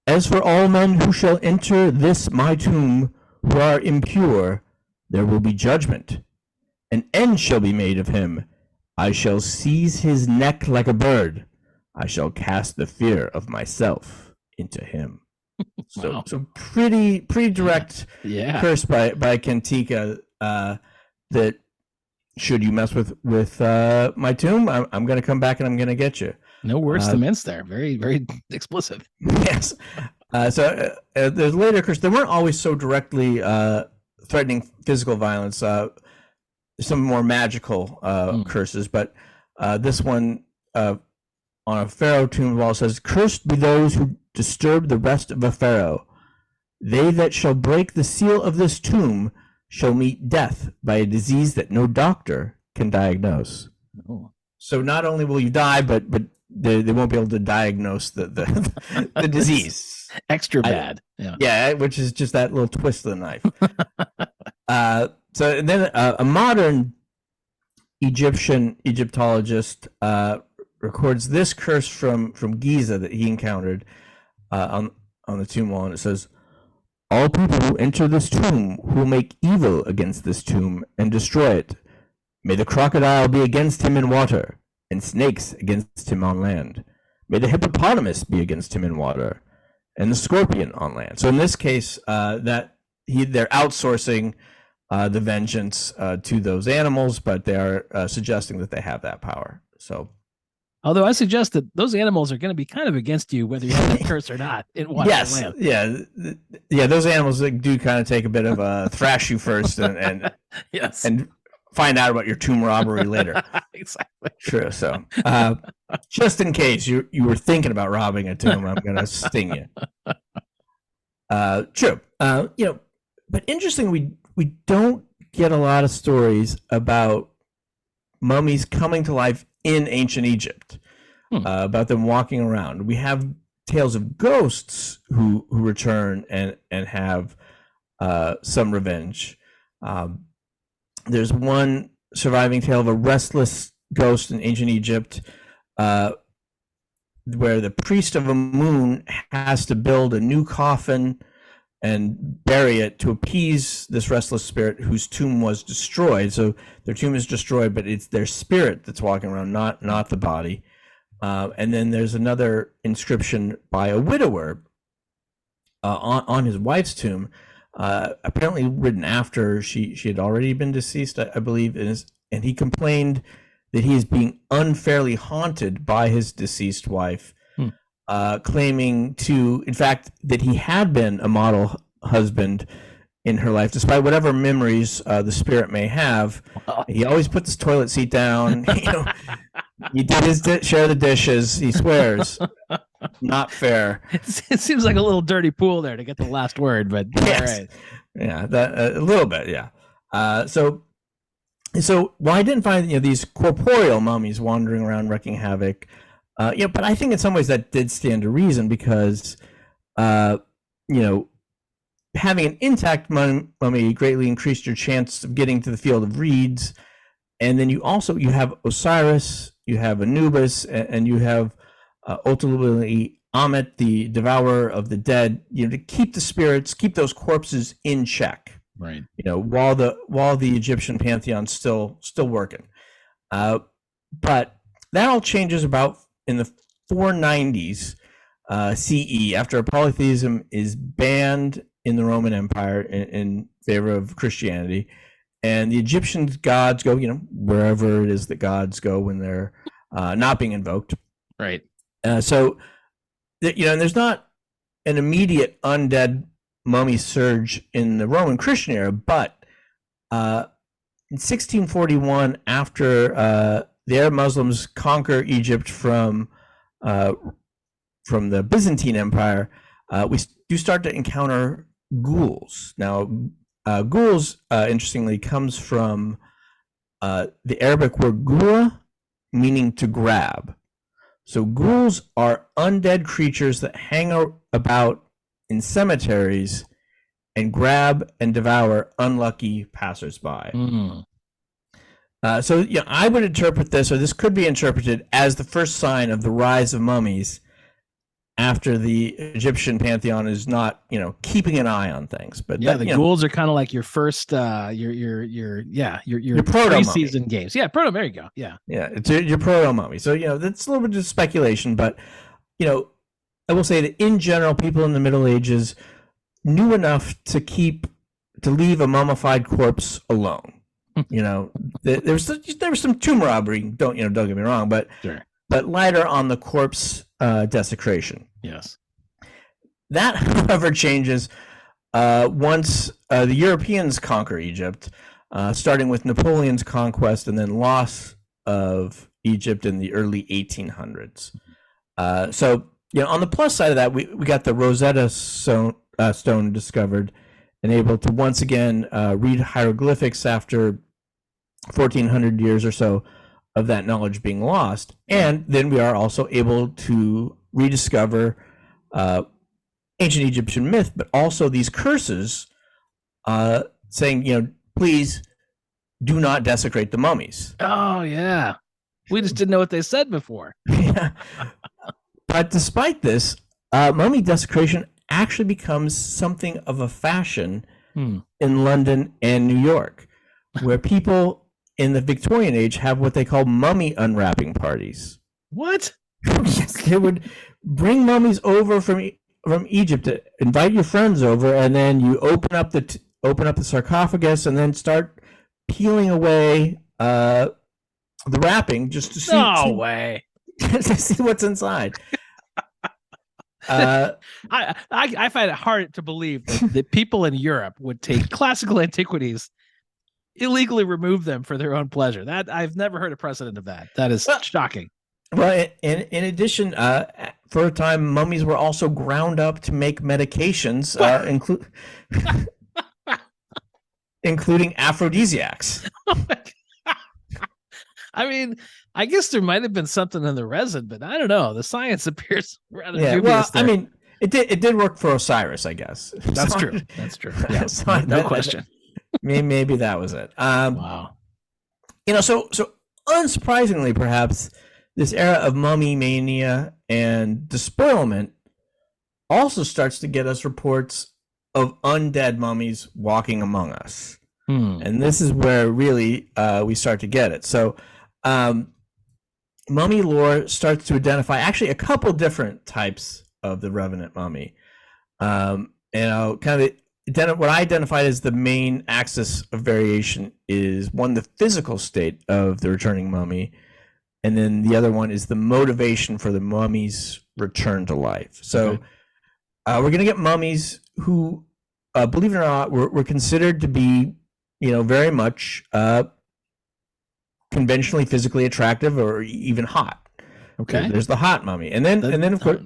[SPEAKER 2] "As for all men who shall enter this my tomb who are impure, there will be judgment. An end shall be made of him. I shall seize his neck like a bird. I shall cast the fear of myself into him."
[SPEAKER 1] Wow.
[SPEAKER 2] So pretty direct curse by Kentika, that should you mess with my tomb, I'm going to come back and I'm going to get you.
[SPEAKER 1] No words to mince there. Very, very explicit.
[SPEAKER 2] Yes. So there's later curse. They weren't always so directly threatening physical violence. Some more magical curses, but this one on a pharaoh tomb wall says, "Cursed be those who disturb the rest of a pharaoh. They that shall break the seal of this tomb shall meet death by a disease that no doctor can diagnose."
[SPEAKER 1] Oh.
[SPEAKER 2] So not only will you die, but they won't be able to diagnose the disease.
[SPEAKER 1] Extra bad.
[SPEAKER 2] Yeah, which is just that little twist of the knife. So then a modern Egyptologist records this curse from Giza that he encountered on the tomb wall, and it says, "All people who enter this tomb who will make evil against this tomb and destroy it. May the crocodile be against him in water, and snakes against him on land. May the hippopotamus be against him in water, and the scorpion on land." So in this case, they're outsourcing the vengeance to those animals, but they are suggesting that they have that power. So,
[SPEAKER 1] although I suggest that those animals are going to be kind of against you, whether you have the curse or not.
[SPEAKER 2] Yes, yeah. Those animals do kind of take a bit of a thrash you first, and
[SPEAKER 1] yes,
[SPEAKER 2] and find out about your tomb robbery later.
[SPEAKER 1] Exactly.
[SPEAKER 2] True. So, just in case you were thinking about robbing a tomb, I'm going to sting you. True. But interesting, we don't get a lot of stories about mummies coming to life in ancient Egypt, about them walking around. We have tales of ghosts who return and have some revenge. There's one surviving tale of a restless ghost in ancient Egypt, where the priest of Amun has to build a new coffin and bury it to appease this restless spirit whose tomb was destroyed. So their tomb is destroyed, but it's their spirit that's walking around, not the body. And then there's another inscription by a widower on his wife's tomb, apparently written after she had already been deceased, I believe, and he complained that he is being unfairly haunted by his deceased wife, claiming in fact, that he had been a model husband in her life, despite whatever memories the spirit may have. He always put this toilet seat down. He did his share of the dishes. He swears. Not fair.
[SPEAKER 1] It seems like a little dirty pool there to get the last word, but
[SPEAKER 2] yes.
[SPEAKER 1] All right.
[SPEAKER 2] Yeah, that a little bit. Yeah. So while I didn't find these corporeal mummies wandering around wreaking havoc, but I think in some ways that did stand to reason, because having an intact mummy greatly increased your chance of getting to the field of reeds, and then you have Osiris, you have Anubis, and you have ultimately Amet, the devourer of the dead, to keep the spirits, keep those corpses in check.
[SPEAKER 1] Right.
[SPEAKER 2] While the Egyptian pantheon's still working. But that all changes about in the 490s CE, after polytheism is banned in the Roman Empire in favor of Christianity, and the Egyptian gods go, wherever it is that gods go when they're not being invoked.
[SPEAKER 1] Right.
[SPEAKER 2] So, and there's not an immediate undead mummy surge in the Roman Christian era, but in 1641, after the Arab Muslims conquer Egypt from the Byzantine Empire, we do start to encounter ghouls. Now, ghouls, interestingly, comes from the Arabic word gula, meaning to grab. So ghouls are undead creatures that hang about in cemeteries and grab and devour unlucky passersby. So I would interpret this, or this could be interpreted as the first sign of the rise of mummies after the Egyptian pantheon is not, keeping an eye on things. But
[SPEAKER 1] the ghouls are kind of like your first, your pre-season games. Yeah, proto. There you go. Yeah,
[SPEAKER 2] it's your proto mummy. So that's a little bit of speculation, but I will say that in general, people in the Middle Ages knew enough to leave a mummified corpse alone. There was some tomb robbery. Don't get me wrong, but
[SPEAKER 1] sure.
[SPEAKER 2] But lighter on the corpse desecration.
[SPEAKER 1] Yes.
[SPEAKER 2] That, however, changes once the Europeans conquer Egypt, starting with Napoleon's conquest and then loss of Egypt in the early 1800s. So, on the plus side of that, we got the Rosetta Stone discovered and able to once again read hieroglyphics after 1,400 years or so of that knowledge being lost. And then we are also able to rediscover ancient Egyptian myth, but also these curses saying, please do not desecrate the mummies.
[SPEAKER 1] Oh, yeah. We just didn't know what they said before.
[SPEAKER 2] Yeah. But despite this, mummy desecration actually becomes something of a fashion in London and New York, where people in the Victorian age have what they call mummy unwrapping parties.
[SPEAKER 1] What?
[SPEAKER 2] They would bring mummies over from Egypt, to invite your friends over, and then you open up open up the sarcophagus and then start peeling away the wrapping just to see.
[SPEAKER 1] No way.
[SPEAKER 2] To see what's inside.
[SPEAKER 1] I find it hard to believe that people in Europe would take classical antiquities, illegally remove them for their own pleasure. That I've never heard a precedent of that. That is shocking.
[SPEAKER 2] Well, in addition, for a time, mummies were also ground up to make medications, including aphrodisiacs.
[SPEAKER 1] I mean, I guess there might have been something in the resin, but I don't know. The science appears rather dubious.
[SPEAKER 2] Well,
[SPEAKER 1] there.
[SPEAKER 2] I mean, it did work for Osiris, I guess.
[SPEAKER 1] That's true. That's true. Yeah, no question.
[SPEAKER 2] Maybe that was it.
[SPEAKER 1] Wow.
[SPEAKER 2] So unsurprisingly, perhaps, this era of mummy mania and despoilment also starts to get us reports of undead mummies walking among us. And this is where really we start to get it. So mummy lore starts to identify actually a couple different types of the revenant mummy. And I'll kind of what I identified as the main axis of variation is one, the physical state of the returning mummy, and then the other one is the motivation for the mummy's return to life. So we're going to get mummies who, believe it or not, were considered to be, very much conventionally physically attractive or even hot. Okay, there's the hot mummy, and then of course,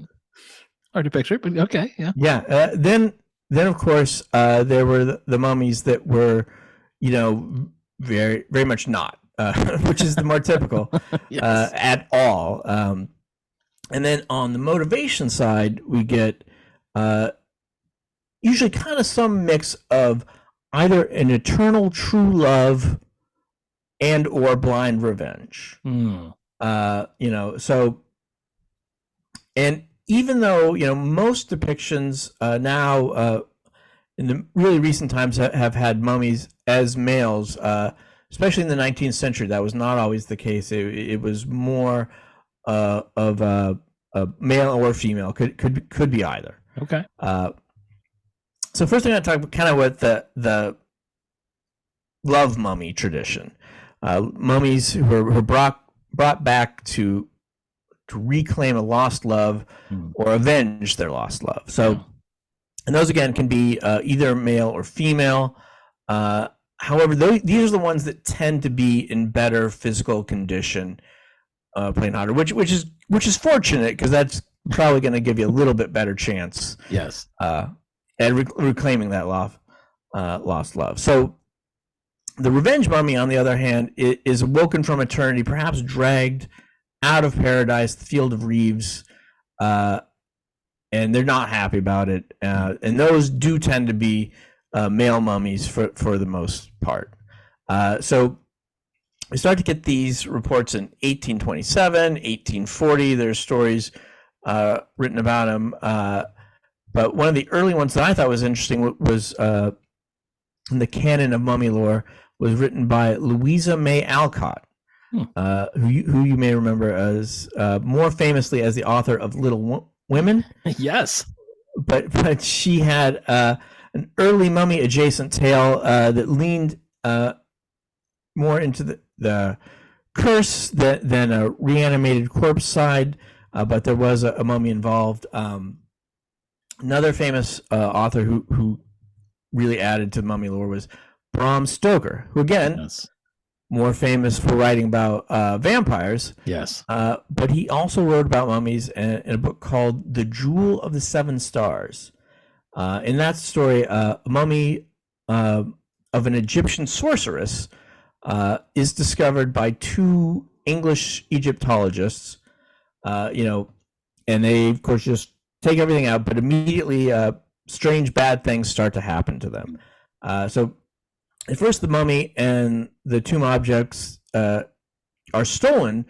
[SPEAKER 1] hard to picture, but okay, yeah,
[SPEAKER 2] yeah. Then of course there were the mummies that were, very very much not. Which is the more typical yes. At all. And then on the motivation side, we get usually kind of some mix of either an eternal true love and or blind revenge. So, and even though, most depictions now in the really recent times have had mummies as males, especially in the 19th century, that was not always the case. It was more of a male or female. Could be either.
[SPEAKER 1] Okay.
[SPEAKER 2] So first, I'm going to talk about kind of what the love mummy tradition. Mummies who are brought back to reclaim a lost love or avenge their lost love. So, and those again can be either male or female. However, these are the ones that tend to be in better physical condition, playing harder, which is fortunate because that's probably going to give you a little bit better chance.
[SPEAKER 1] Yes.
[SPEAKER 2] At reclaiming that lost love. So, the revenge mummy, on the other hand, is awoken from eternity, perhaps dragged out of paradise, the field of reeds, and they're not happy about it. And those do tend to be male mummies for the most part. So we start to get these reports in 1827, 1840. There's stories written about them. But one of the early ones that I thought was interesting was in the canon of mummy lore was written by Louisa May Alcott, who you may remember as more famously as the author of Little Women.
[SPEAKER 1] Yes.
[SPEAKER 2] But she had an early mummy adjacent tale that leaned more into the curse than a reanimated corpse side, but there was a mummy involved. Another famous author who really added to mummy lore was Bram Stoker, who again, more famous for writing about vampires.
[SPEAKER 1] Yes.
[SPEAKER 2] But he also wrote about mummies in a book called The Jewel of the Seven Stars. In that story, a mummy of an Egyptian sorceress is discovered by two English Egyptologists, and they, of course, just take everything out, but immediately strange, bad things start to happen to them. So at first, the mummy and the tomb objects are stolen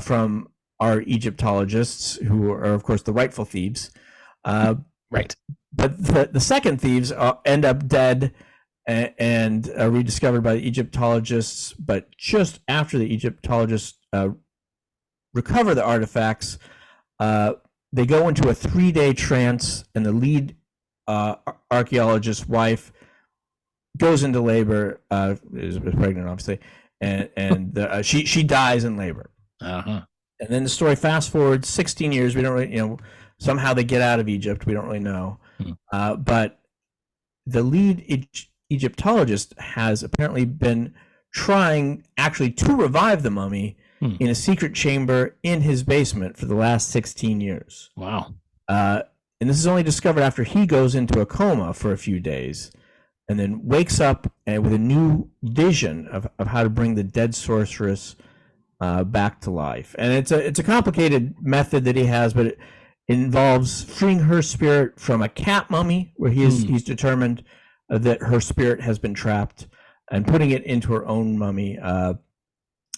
[SPEAKER 2] from our Egyptologists, who are, of course, the rightful thieves.
[SPEAKER 1] Right.
[SPEAKER 2] But the second thieves end up dead and rediscovered by the Egyptologists. But just after the Egyptologists recover the artifacts, they go into a 3-day trance, and the lead archaeologist's wife goes into labor, is pregnant, obviously, and she dies in labor.
[SPEAKER 1] Uh-huh.
[SPEAKER 2] And then the story fast forwards 16 years. We don't really, somehow they get out of Egypt. We don't really know. But the lead Egyptologist has apparently been trying actually to revive the mummy in a secret chamber in his basement for the last 16 years.
[SPEAKER 1] Wow.
[SPEAKER 2] And this is only discovered after he goes into a coma for a few days and then wakes up with a new vision of how to bring the dead sorceress back to life. And it's a complicated method that he has, but it involves freeing her spirit from a cat mummy where he's determined that her spirit has been trapped, and putting it into her own mummy,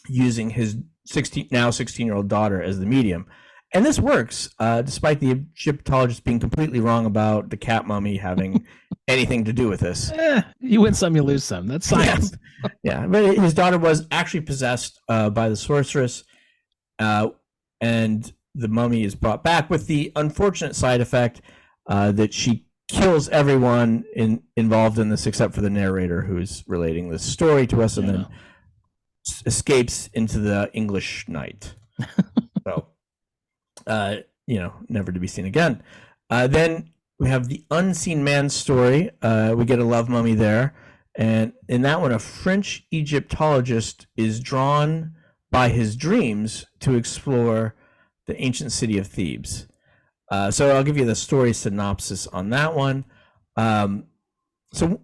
[SPEAKER 2] using his 16-year-old daughter as the medium. And this works, despite the Egyptologist being completely wrong about the cat mummy having anything to do with this.
[SPEAKER 1] You win some, you lose some. That's science.
[SPEAKER 2] Yeah, but his daughter was actually possessed by the sorceress, and the mummy is brought back with the unfortunate side effect that she kills everyone involved in this except for the narrator who's relating this story to us, and then escapes into the English night. So, never to be seen again. Then we have the Unseen Man story. We get a love mummy there. And in that one, a French Egyptologist is drawn by his dreams to explore the ancient city of Thebes. So I'll give you the story synopsis on that one. So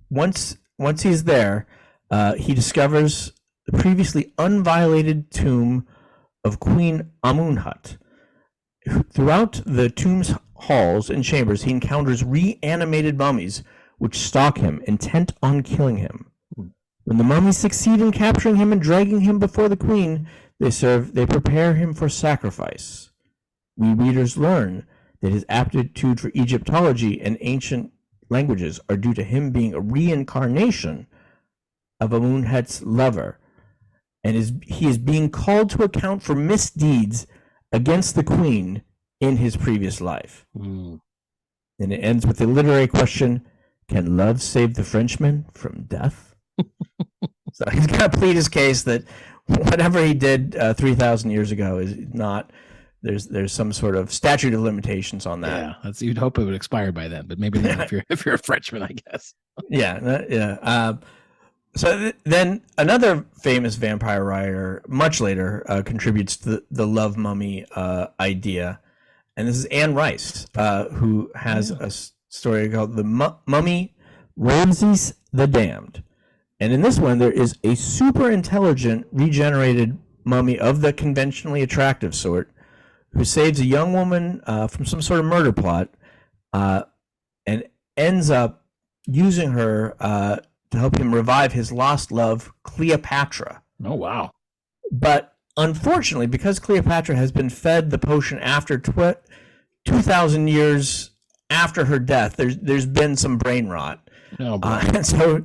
[SPEAKER 2] once he's there, he discovers the previously unviolated tomb of Queen Amunhut. Throughout the tomb's halls and chambers, he encounters reanimated mummies which stalk him, intent on killing him. When the mummies succeed in capturing him and dragging him before the queen, they prepare him for sacrifice. We readers learn that his aptitude for Egyptology and ancient languages are due to him being a reincarnation of Amunhet's lover, and he is being called to account for misdeeds against the queen in his previous life. And it ends with the literary question, can love save the Frenchman from death? So he's got to plead his case that whatever he did 3,000 years ago is not, there's some sort of statute of limitations on that.
[SPEAKER 1] Yeah, you'd hope it would expire by then, but maybe not if you're a Frenchman, I guess.
[SPEAKER 2] Yeah. So then another famous vampire writer, much later, contributes to the love mummy idea. And this is Anne Rice, who has a story called The Mummy Ramses the Damned. And in this one, there is a super intelligent, regenerated mummy of the conventionally attractive sort who saves a young woman from some sort of murder plot and ends up using her to help him revive his lost love, Cleopatra.
[SPEAKER 1] Oh, wow.
[SPEAKER 2] But unfortunately, because Cleopatra has been fed the potion after 2,000 years after her death, there's been some brain rot.
[SPEAKER 1] Oh,
[SPEAKER 2] and so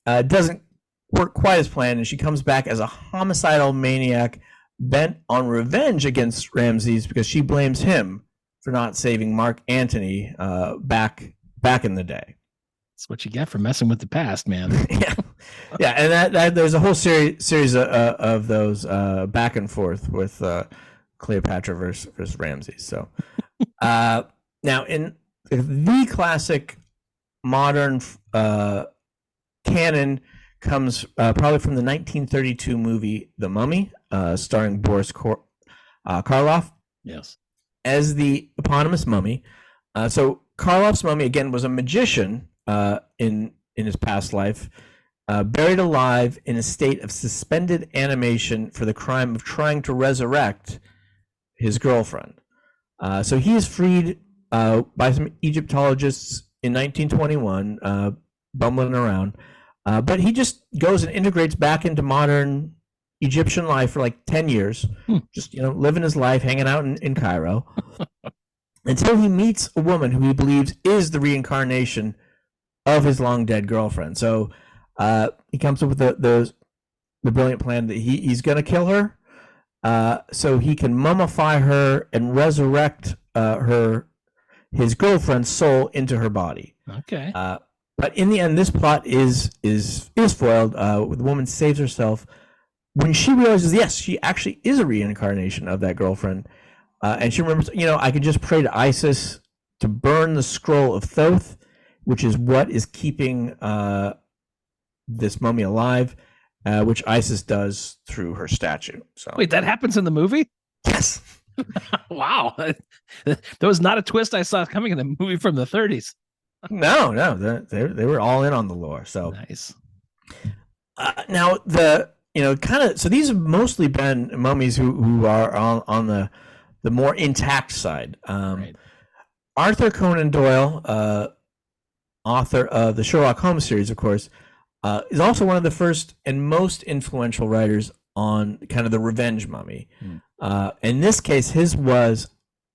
[SPEAKER 2] it doesn't work quite as planned, and she comes back as a homicidal maniac bent on revenge against Ramses because she blames him for not saving Mark Antony back in the day.
[SPEAKER 1] That's what you get for messing with the past, man.
[SPEAKER 2] Yeah, and that there's a whole series of those back and forth with Cleopatra versus Ramses. So now in the classic modern canon comes probably from the 1932 movie The Mummy, starring Boris Karloff.
[SPEAKER 1] Yes,
[SPEAKER 2] as the eponymous mummy. So Karloff's mummy again was a magician in his past life, buried alive in a state of suspended animation for the crime of trying to resurrect his girlfriend. So he is freed by some Egyptologists in 1921, bumbling around. But he just goes and integrates back into modern Egyptian life for like 10 years, just, living his life, hanging out in Cairo, until he meets a woman who he believes is the reincarnation of his long dead girlfriend. So he comes up with the brilliant plan that he's going to kill her so he can mummify her and resurrect his girlfriend's soul into her body.
[SPEAKER 1] Okay.
[SPEAKER 2] But in the end, this plot is foiled. The woman saves herself when she realizes, yes, she actually is a reincarnation of that girlfriend. And she remembers, I could just pray to Isis to burn the scroll of Thoth, which is what is keeping this mummy alive, which Isis does through her statue. So
[SPEAKER 1] wait, that happens in the movie?
[SPEAKER 2] Yes.
[SPEAKER 1] Wow. That was not a twist I saw coming in a movie from the 30s.
[SPEAKER 2] No, they were all in on the lore. So
[SPEAKER 1] nice.
[SPEAKER 2] Now so these have mostly been mummies who are on the more intact side. Right. Arthur Conan Doyle, author of the Sherlock Holmes series, of course, is also one of the first and most influential writers on kind of the revenge mummy. In this case, his was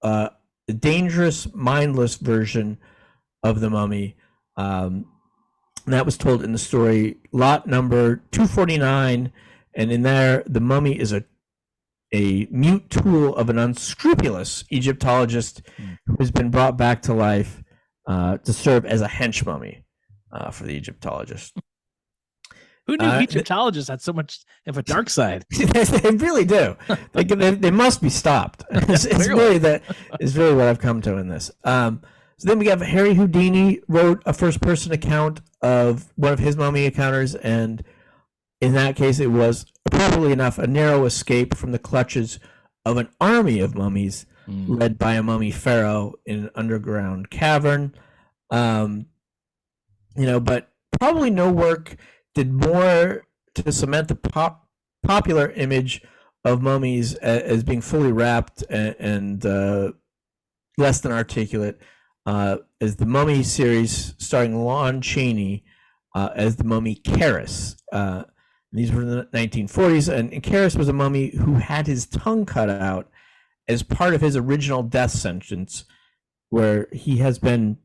[SPEAKER 2] a dangerous, mindless version of the mummy. And that was told in the story lot number 249. And in there, the mummy is a mute tool of an unscrupulous Egyptologist who has been brought back to life to serve as a hench mummy for the Egyptologist.
[SPEAKER 1] Who knew Egyptologists had so much of a dark side?
[SPEAKER 2] They really do. They must be stopped. It's really what I've come to in this. So then we have Harry Houdini wrote a first-person account of one of his mummy encounters, and in that case, it was, appropriately enough, a narrow escape from the clutches of an army of mummies led by a mummy pharaoh in an underground cavern. But probably no work did more to cement the popular image of mummies as being fully wrapped and less than articulate as the Mummy series starring Lon Chaney as the mummy Karis. These were in the 1940s, and Karis was a mummy who had his tongue cut out as part of his original death sentence, where he has been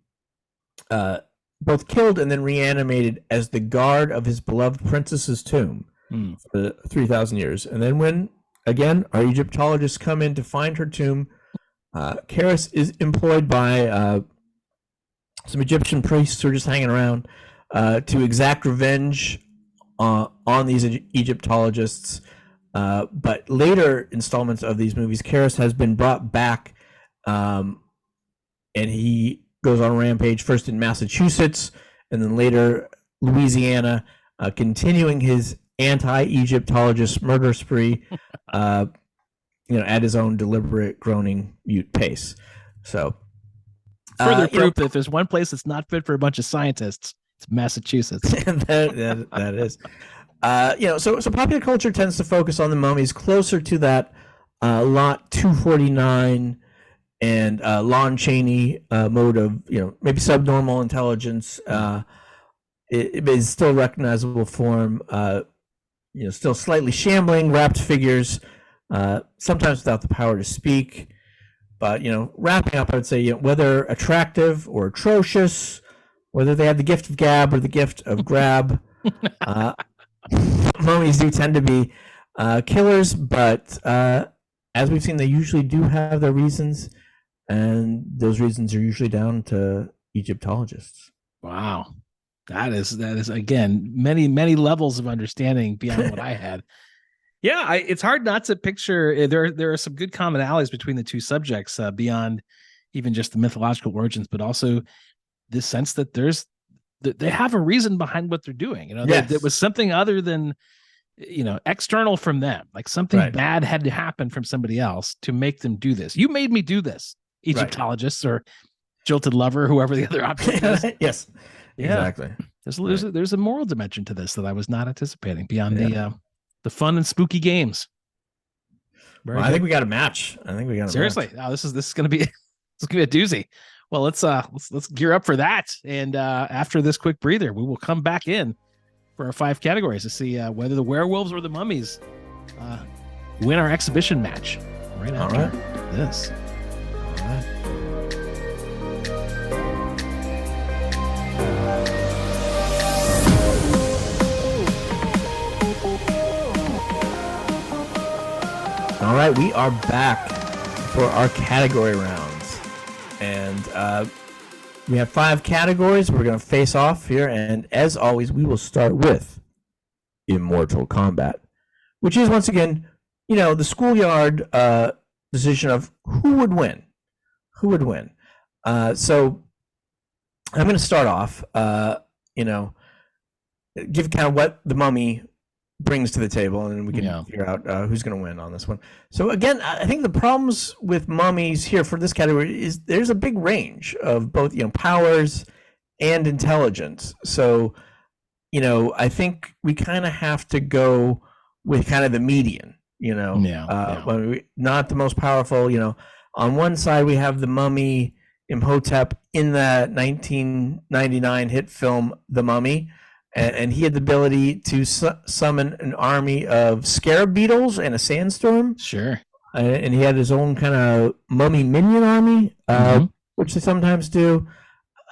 [SPEAKER 2] both killed and then reanimated as the guard of his beloved princess's tomb for 3,000 years. And then when, again, our Egyptologists come in to find her tomb, Karis is employed by some Egyptian priests who are just hanging around to exact revenge on these Egyptologists. But later installments of these movies, Karis has been brought back, and he goes on a rampage, first in Massachusetts and then later Louisiana, continuing his anti-Egyptologist murder spree, at his own deliberate, groaning, mute pace. So
[SPEAKER 1] further proof that if there's one place that's not fit for a bunch of scientists, it's Massachusetts.
[SPEAKER 2] that is. So popular culture tends to focus on the mummies closer to that lot 249 and Lon Chaney mode of maybe subnormal intelligence. It is still recognizable form. Still slightly shambling, wrapped figures. Sometimes without the power to speak, but wrapping up, I would say whether attractive or atrocious, whether they have the gift of gab or the gift of grab, mummies do tend to be killers. But as we've seen, they usually do have their reasons, and those reasons are usually down to Egyptologists.
[SPEAKER 1] Wow, that is again many levels of understanding beyond what I had. Yeah, it's hard not to picture. There are some good commonalities between the two subjects beyond even just the mythological origins, but also this sense that they have a reason behind what they're doing. There was something other than external from them, like something bad had to happen from somebody else to make them do this. You made me do this, Egyptologists or jilted lover, whoever the other object is.
[SPEAKER 2] Yes, yeah. Exactly.
[SPEAKER 1] There's a moral dimension to this that I was not anticipating beyond the fun and spooky games.
[SPEAKER 2] I think we got a match.
[SPEAKER 1] Seriously. Oh, this is going to be a doozy. Well, let's gear up for that. And after this quick breather, we will come back in for our 5 categories to see whether the werewolves or the mummies win our exhibition match. Right after this. All right.
[SPEAKER 2] All right, we are back for our category rounds. And We have 5 categories. We're going to face off here, and as always, we will start with Immortal Combat, which is once again, the schoolyard decision of who would win. So I'm going to start off. Give kind of what the Mummy brings to the table, and then we can figure out who's going to win on this one. So again, I think the problems with mummies here for this category is there's a big range of both powers and intelligence. So I think we kind of have to go with kind of the median. Not the most powerful. On one side we have the Mummy Imhotep in the 1999 hit film The Mummy. And he had the ability to summon an army of scarab beetles and a sandstorm.
[SPEAKER 1] Sure.
[SPEAKER 2] And he had his own kind of mummy minion army, which they sometimes do.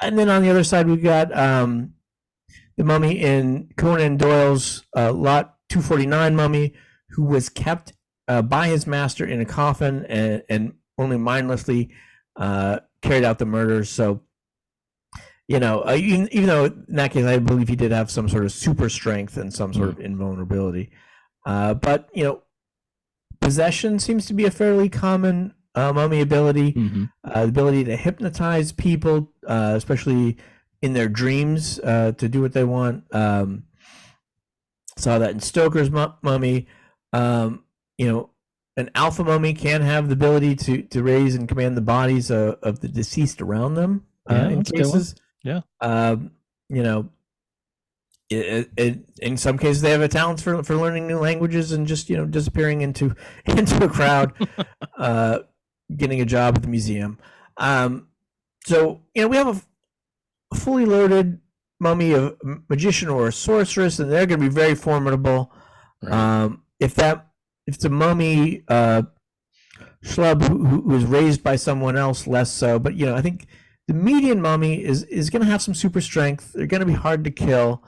[SPEAKER 2] And then on the other side, we got the Mummy in Conan Doyle's Lot 249 Mummy, who was kept by his master in a coffin and only mindlessly carried out the murders. So, even though in that case, I believe he did have some sort of super strength and some sort of invulnerability. But, possession seems to be a fairly common mummy ability. The ability to hypnotize people, especially in their dreams, to do what they want. Saw that in Stoker's mummy. An alpha mummy can have the ability to raise and command the bodies of the deceased around them in cases.
[SPEAKER 1] Yeah.
[SPEAKER 2] In some cases they have a talent for learning new languages and just disappearing into a crowd, getting a job at the museum. So we have a fully loaded mummy of a magician or a sorceress, and they're going to be very formidable. Right. If it's a mummy schlub who was raised by someone else, less so. But I think the median mummy is going to have some super strength. They're going to be hard to kill.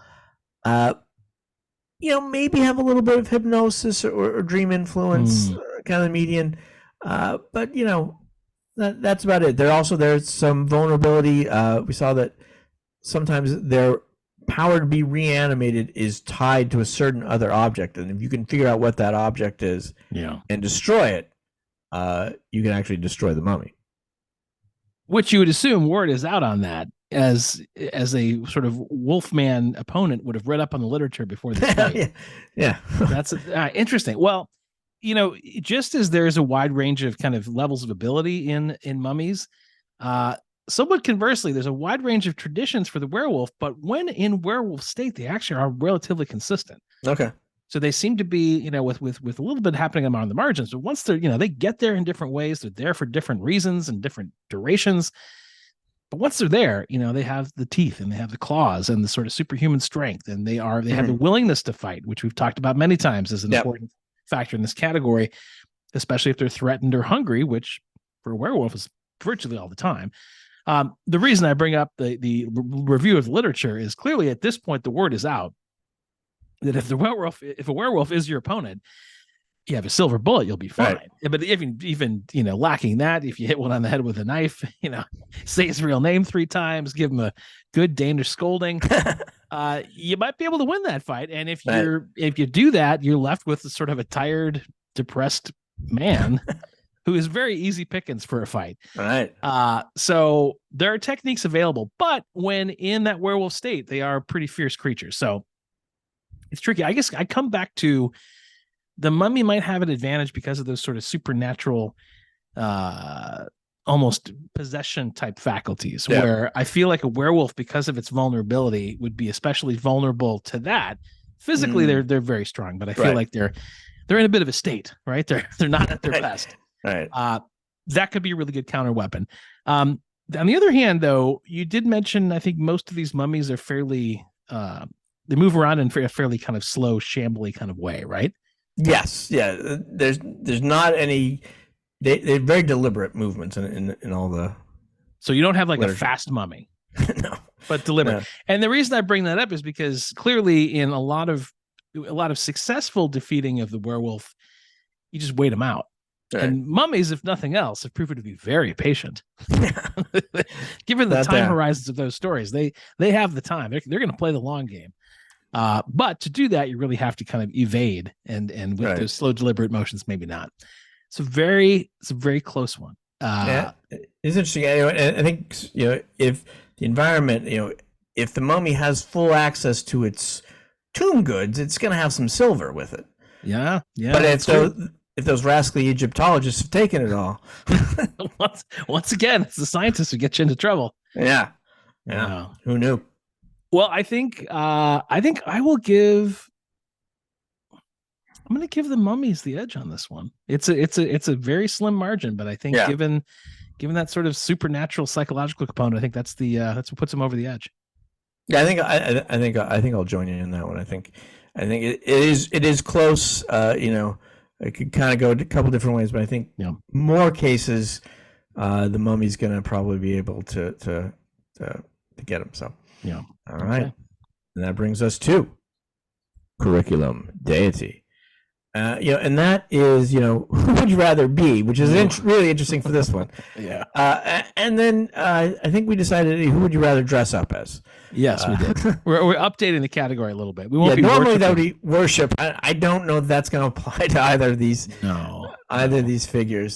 [SPEAKER 2] Maybe have a little bit of hypnosis or dream influence, kind of the median. But that's about it. There's some vulnerability. We saw that sometimes their power to be reanimated is tied to a certain other object, and if you can figure out what that object is, and destroy it, you can actually destroy the mummy.
[SPEAKER 1] Which you would assume word is out on that, as a sort of Wolfman opponent would have read up on the literature before this fight.
[SPEAKER 2] Yeah.
[SPEAKER 1] That's interesting. Well, just as there's a wide range of kind of levels of ability in mummies, somewhat conversely, there's a wide range of traditions for the werewolf, but when in werewolf state, they actually are relatively consistent.
[SPEAKER 2] Okay.
[SPEAKER 1] So they seem to be, with a little bit happening on the margins, but once they're, they get there in different ways, they're there for different reasons and different durations. But once they're there, they have the teeth and they have the claws and the sort of superhuman strength, and they have the willingness to fight, which we've talked about many times as an important factor in this category, especially if they're threatened or hungry, which for a werewolf is virtually all the time. The reason I bring up the review of literature is clearly at this point, the word is out that if a werewolf is your opponent, you have a silver bullet, you'll be fine. Right. But even lacking that, if you hit one on the head with a knife, say his real name 3 times, give him a good Danish scolding, you might be able to win that fight. And if you do that, you're left with sort of a tired, depressed man who is very easy pickings for a fight.
[SPEAKER 2] All right.
[SPEAKER 1] So there are techniques available, but when in that werewolf state, they are pretty fierce creatures. So it's tricky. I guess I come back to the mummy might have an advantage because of those sort of supernatural, almost possession type faculties, where I feel like a werewolf, because of its vulnerability, would be especially vulnerable to that. Physically, they're very strong, but I feel like they're in a bit of a state, right? They're not at their best.
[SPEAKER 2] Right.
[SPEAKER 1] That could be a really good counter weapon. On the other hand, though, you did mention, I think most of these mummies are fairly, they move around in a fairly kind of slow, shambly kind of way, right?
[SPEAKER 2] Yes. Yeah. There's not any, they're very deliberate movements in all the.
[SPEAKER 1] So you don't have like literature. A fast mummy.
[SPEAKER 2] No.
[SPEAKER 1] But deliberate. No. And the reason I bring that up is because clearly in a lot of successful defeating of the werewolf, you just wait them out.
[SPEAKER 2] Right.
[SPEAKER 1] And mummies, if nothing else, have proven to be very patient. Given the time horizons of those stories, they have the time. They're going to play the long game. But to do that, you really have to kind of evade, and with those slow, deliberate motions, maybe not. It's a very close one.
[SPEAKER 2] Yeah, it's interesting. I think if the environment, if the mummy has full access to its tomb goods, it's going to have some silver with it.
[SPEAKER 1] Yeah.
[SPEAKER 2] But if those rascally Egyptologists have taken it all,
[SPEAKER 1] once again, it's the scientists who get you into trouble.
[SPEAKER 2] Yeah. Who knew?
[SPEAKER 1] Well, I think I will give. I'm going to give the mummies the edge on this one. It's a very slim margin, but I think given that sort of supernatural psychological component, I think that's what puts them over the edge.
[SPEAKER 2] Yeah, I think I'll join you in that one. I think it is close. It could kind of go a couple different ways, but I think more cases, the mummy's going to probably be able to get them. So all right, and that brings us to curriculum deity. And that is, who would you rather be, which is really interesting for this one.
[SPEAKER 1] Yeah.
[SPEAKER 2] And then I think we decided who would you rather dress up as?
[SPEAKER 1] Yes, we did. We're updating the category a little bit. We won't be
[SPEAKER 2] normally that would be worship. I don't know if that's going to apply to either of these.
[SPEAKER 1] No.
[SPEAKER 2] These figures.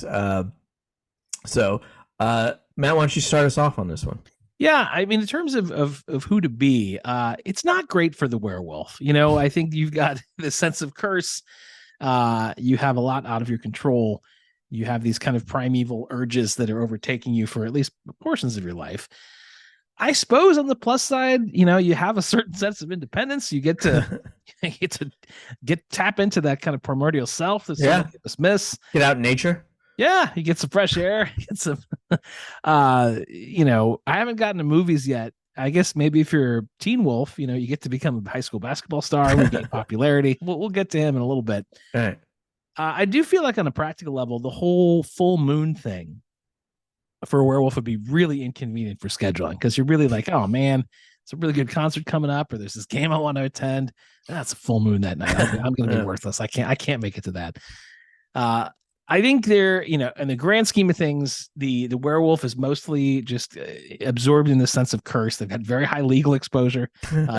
[SPEAKER 2] So, Matt, why don't you start us off on this one?
[SPEAKER 1] Yeah, I mean, in terms of who to be, it's not great for the werewolf. I think you've got the sense of curse. You have a lot out of your control. You have these kind of primeval urges that are overtaking you for at least portions of your life. I suppose on the plus side, you have a certain sense of independence. You get to tap into that kind of primordial self that some dismiss.
[SPEAKER 2] Get out in nature.
[SPEAKER 1] Yeah, you get some fresh air. Get some, I haven't gotten to movies yet. I guess maybe if you're a teen wolf, you get to become a high school basketball star. We gain popularity. We'll get to him in a little bit.
[SPEAKER 2] All right.
[SPEAKER 1] I do feel like on a practical level, the whole full moon thing for a werewolf would be really inconvenient for scheduling, because you're really like, oh man, it's a really good concert coming up, or there's this game I want to attend. That's a full moon that night. I'm going to be worthless. I can't make it to that. I think they're, in the grand scheme of things, the werewolf is mostly just absorbed in the sense of curse. They've got very high legal exposure,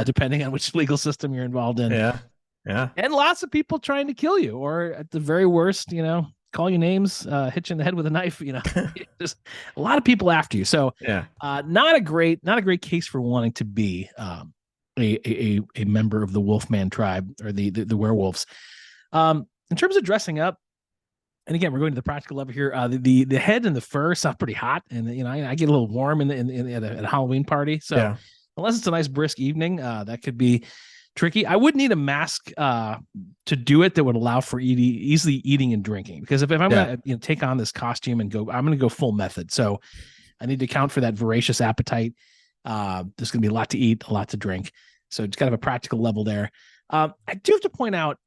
[SPEAKER 1] depending on which legal system you're involved in.
[SPEAKER 2] Yeah.
[SPEAKER 1] And lots of people trying to kill you, or at the very worst, call you names, hit you in the head with a knife. Just a lot of people after you. So, not a great case for wanting to be a member of the Wolfman tribe, or the werewolves. In terms of dressing up. And again, we're going to the practical level here. The head and the fur sound pretty hot, and I get a little warm at a Halloween party. So unless it's a nice brisk evening, that could be tricky. I would need a mask to do it that would allow for easily eating and drinking. Because if I'm going to take on this costume and I'm going to go full method. So I need to account for that voracious appetite. There's going to be a lot to eat, a lot to drink. So it's kind of a practical level there. I do have to point out,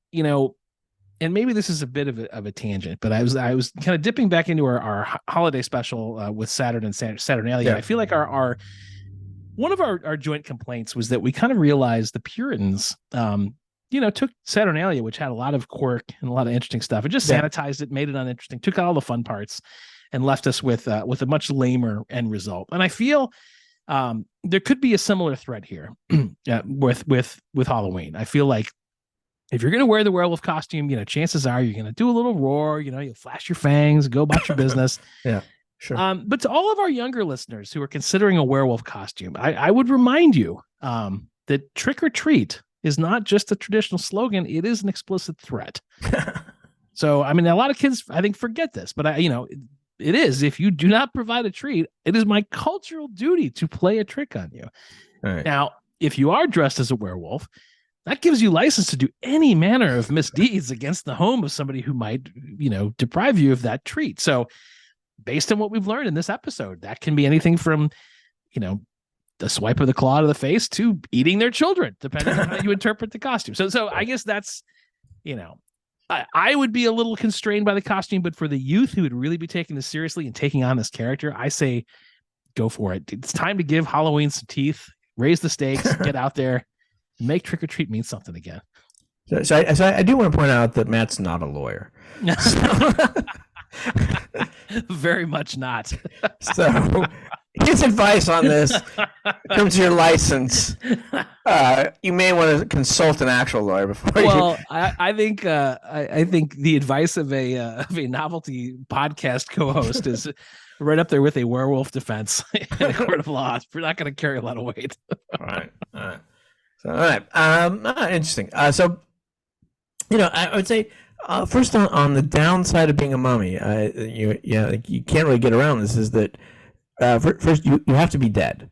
[SPEAKER 1] and maybe this is a bit of a tangent, but I was kind of dipping back into our holiday special with Saturn and Saturnalia. I feel like our one of our joint complaints was that we kind of realized the Puritans, took Saturnalia, which had a lot of quirk and a lot of interesting stuff, and just sanitized it, made it uninteresting, took out all the fun parts, and left us with a much lamer end result. And I feel there could be a similar thread here with Halloween. I feel like, if you're going to wear the werewolf costume, chances are you're going to do a little roar, you'll flash your fangs, go about your business.
[SPEAKER 2] Yeah, sure.
[SPEAKER 1] But to all of our younger listeners who are considering a werewolf costume, I would remind you that trick or treat is not just a traditional slogan. It is an explicit threat. So, a lot of kids, I think, forget this, but it is. If you do not provide a treat, it is my cultural duty to play a trick on you.
[SPEAKER 2] All right.
[SPEAKER 1] Now, if you are dressed as a werewolf, that gives you license to do any manner of misdeeds against the home of somebody who might, deprive you of that treat. So based on what we've learned in this episode, that can be anything from, the swipe of the claw to the face to eating their children, depending on how you interpret the costume. So I guess that's, I would be a little constrained by the costume, but for the youth who would really be taking this seriously and taking on this character, I say, go for it. It's time to give Halloween some teeth, raise the stakes, get out there. Make trick or treat mean something again.
[SPEAKER 2] So I do want to point out that Matt's not a lawyer.
[SPEAKER 1] Very much not.
[SPEAKER 2] So his advice on this comes to your license. You may want to consult an actual lawyer before.
[SPEAKER 1] I think the advice of a novelty podcast co-host is right up there with a werewolf defense in a court of law. We're not going to carry a lot of weight.
[SPEAKER 2] All right. So, all right. Interesting. So, I would say first on the downside of being a mummy, you can't really get around this. Is that first you have to be dead.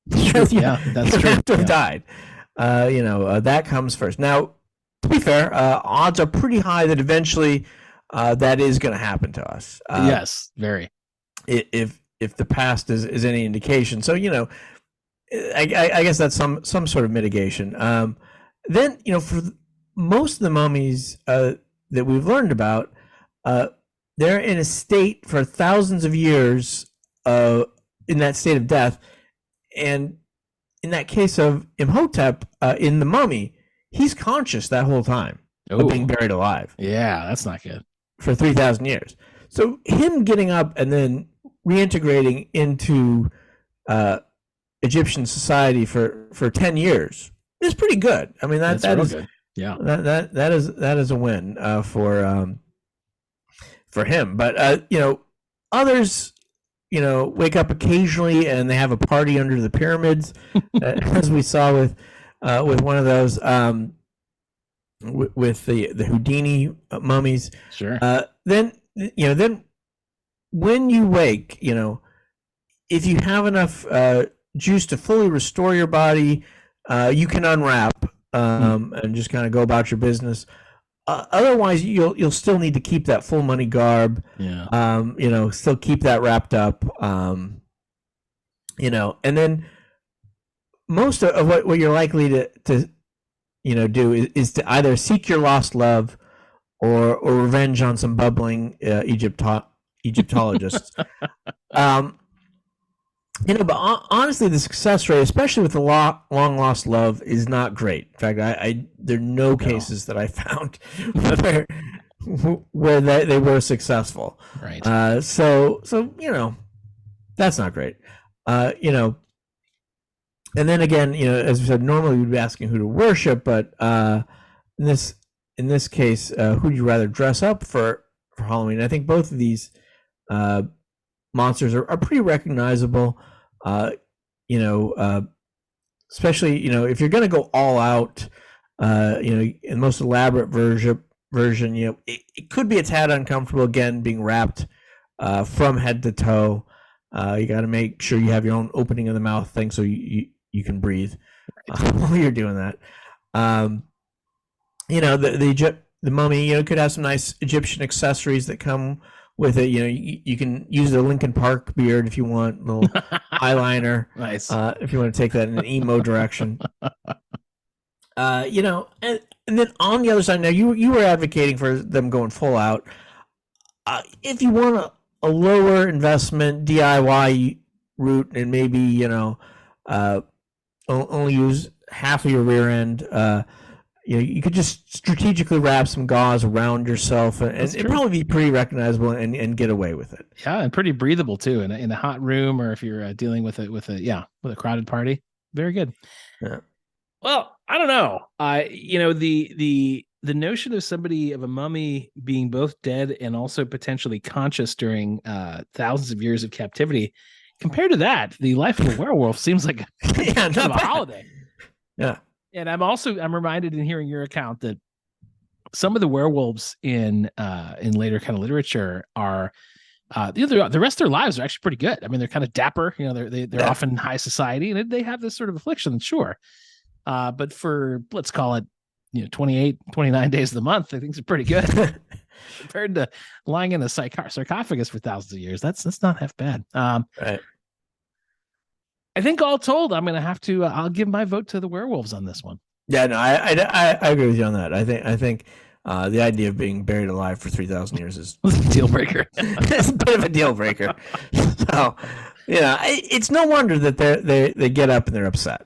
[SPEAKER 1] That's true. Yeah, that's true.
[SPEAKER 2] You have to have died. That comes first. Now, to be fair, odds are pretty high that eventually that is going to happen to us.
[SPEAKER 1] Yes, very.
[SPEAKER 2] If the past is any indication, so I guess that's some sort of mitigation. Then for most of the mummies that we've learned about, they're in a state for thousands of years in that state of death. And in that case of Imhotep, in the mummy, he's conscious that whole time of being buried alive.
[SPEAKER 1] Yeah, that's not good.
[SPEAKER 2] For 3,000 years. So him getting up and then reintegrating into Egyptian society for 10 years is pretty good. I mean, that is good. Yeah, that is a win for him. But others, wake up occasionally and they have a party under the pyramids, as we saw with one of those with the Houdini mummies.
[SPEAKER 1] Sure.
[SPEAKER 2] Then when you wake, if you have enough juice to fully restore your body, you can unwrap and just kind of go about your business. Otherwise, you'll still need to keep that full money garb. Yeah. Still keep that wrapped up. And then most of what you're likely to do is to either seek your lost love or revenge on some bubbling Egyptologists. But honestly, the success rate, especially with the long lost love, is not great. In fact, there are no cases that I found where they were successful.
[SPEAKER 1] Right.
[SPEAKER 2] So that's not great. And then again, as we said, normally we'd be asking who to worship, but in this case, who would you rather dress up for Halloween? I think both of these monsters are pretty recognizable. Especially if you're going to go all out, in the most elaborate version, it could be a tad uncomfortable again being wrapped from head to toe. You got to make sure you have your own opening of the mouth thing so you can breathe while you're doing that. The mummy, could have some nice Egyptian accessories that come with it. You can use the Linkin Park beard if you want, a little eyeliner.
[SPEAKER 1] Nice.
[SPEAKER 2] If you want to take that in an emo direction. And then on the other side, now you were advocating for them going full out. If you want a lower investment DIY route and maybe only use half of your rear end, you could just strategically wrap some gauze around yourself, and it'd probably be pretty recognizable and get away with it.
[SPEAKER 1] Yeah, and pretty breathable too in a hot room, or if you're dealing with a crowded party. Very good.
[SPEAKER 2] Yeah.
[SPEAKER 1] Well, I don't know. The notion of a mummy being both dead and also potentially conscious during thousands of years of captivity, compared to that, the life of a werewolf seems like kind of a holiday.
[SPEAKER 2] Yeah.
[SPEAKER 1] And I'm reminded in hearing your account that some of the werewolves in later kind of literature are the rest of their lives are actually pretty good. I mean, they're kind of dapper. They're often high society, and they have this sort of affliction, sure. But for, let's call it, 28, 29 days of the month, I think it's pretty good compared to lying in a sarcophagus for thousands of years. That's not half bad.
[SPEAKER 2] Right.
[SPEAKER 1] I think all told, I'm going to have to. I'll give my vote to the werewolves on this one.
[SPEAKER 2] Yeah, no, I agree with you on that. I think the idea of being buried alive for 3,000 years is
[SPEAKER 1] a deal breaker.
[SPEAKER 2] It's a bit of a deal breaker. So, it's no wonder that they get up and they're upset.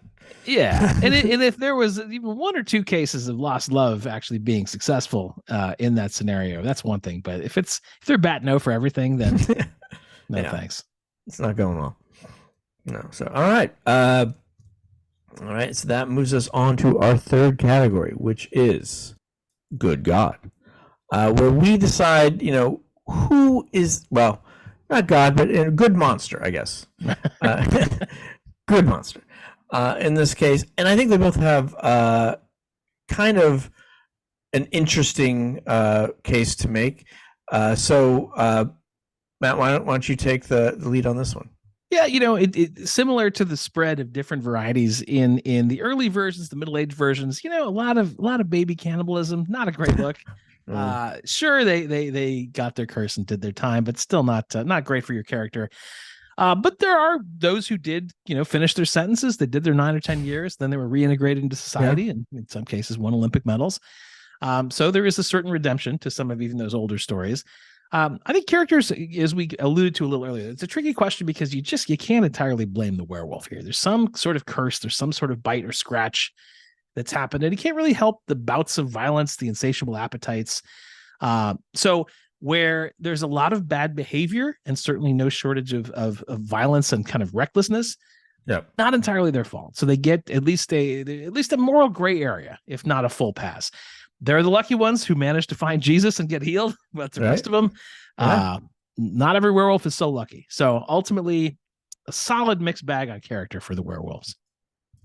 [SPEAKER 1] Yeah, and if there was even one or two cases of lost love actually being successful in that scenario, that's one thing. But if they're bat no for everything, then no thanks.
[SPEAKER 2] It's not going well. No. So all right. All right, so that moves us on to our third category, which is good God, where we decide, who is, well, not God, but a good monster, I guess. Good monster in this case. And I think they both have kind of an interesting case to make. So, Matt, why don't you take the lead on this one?
[SPEAKER 1] Yeah, it similar to the spread of different varieties in the early versions, the middle-aged versions. A lot of baby cannibalism, not a great look. Sure, they got their curse and did their time, but still not great for your character. But there are those who did, finish their sentences. They did their 9 or 10 years, then they were reintegrated into society, and in some cases won Olympic medals. So there is a certain redemption to some of even those older stories. I think characters, as we alluded to a little earlier, it's a tricky question because you can't entirely blame the werewolf here. There's some sort of curse, there's some sort of bite or scratch that's happened, and he can't really help the bouts of violence, the insatiable appetites. So where there's a lot of bad behavior and certainly no shortage of violence and kind of recklessness, not entirely their fault. So they get at least a moral gray area, if not a full pass. They're the lucky ones who manage to find Jesus and get healed, but the rest of them, not every werewolf is so lucky. So ultimately, a solid mixed bag on character for the werewolves.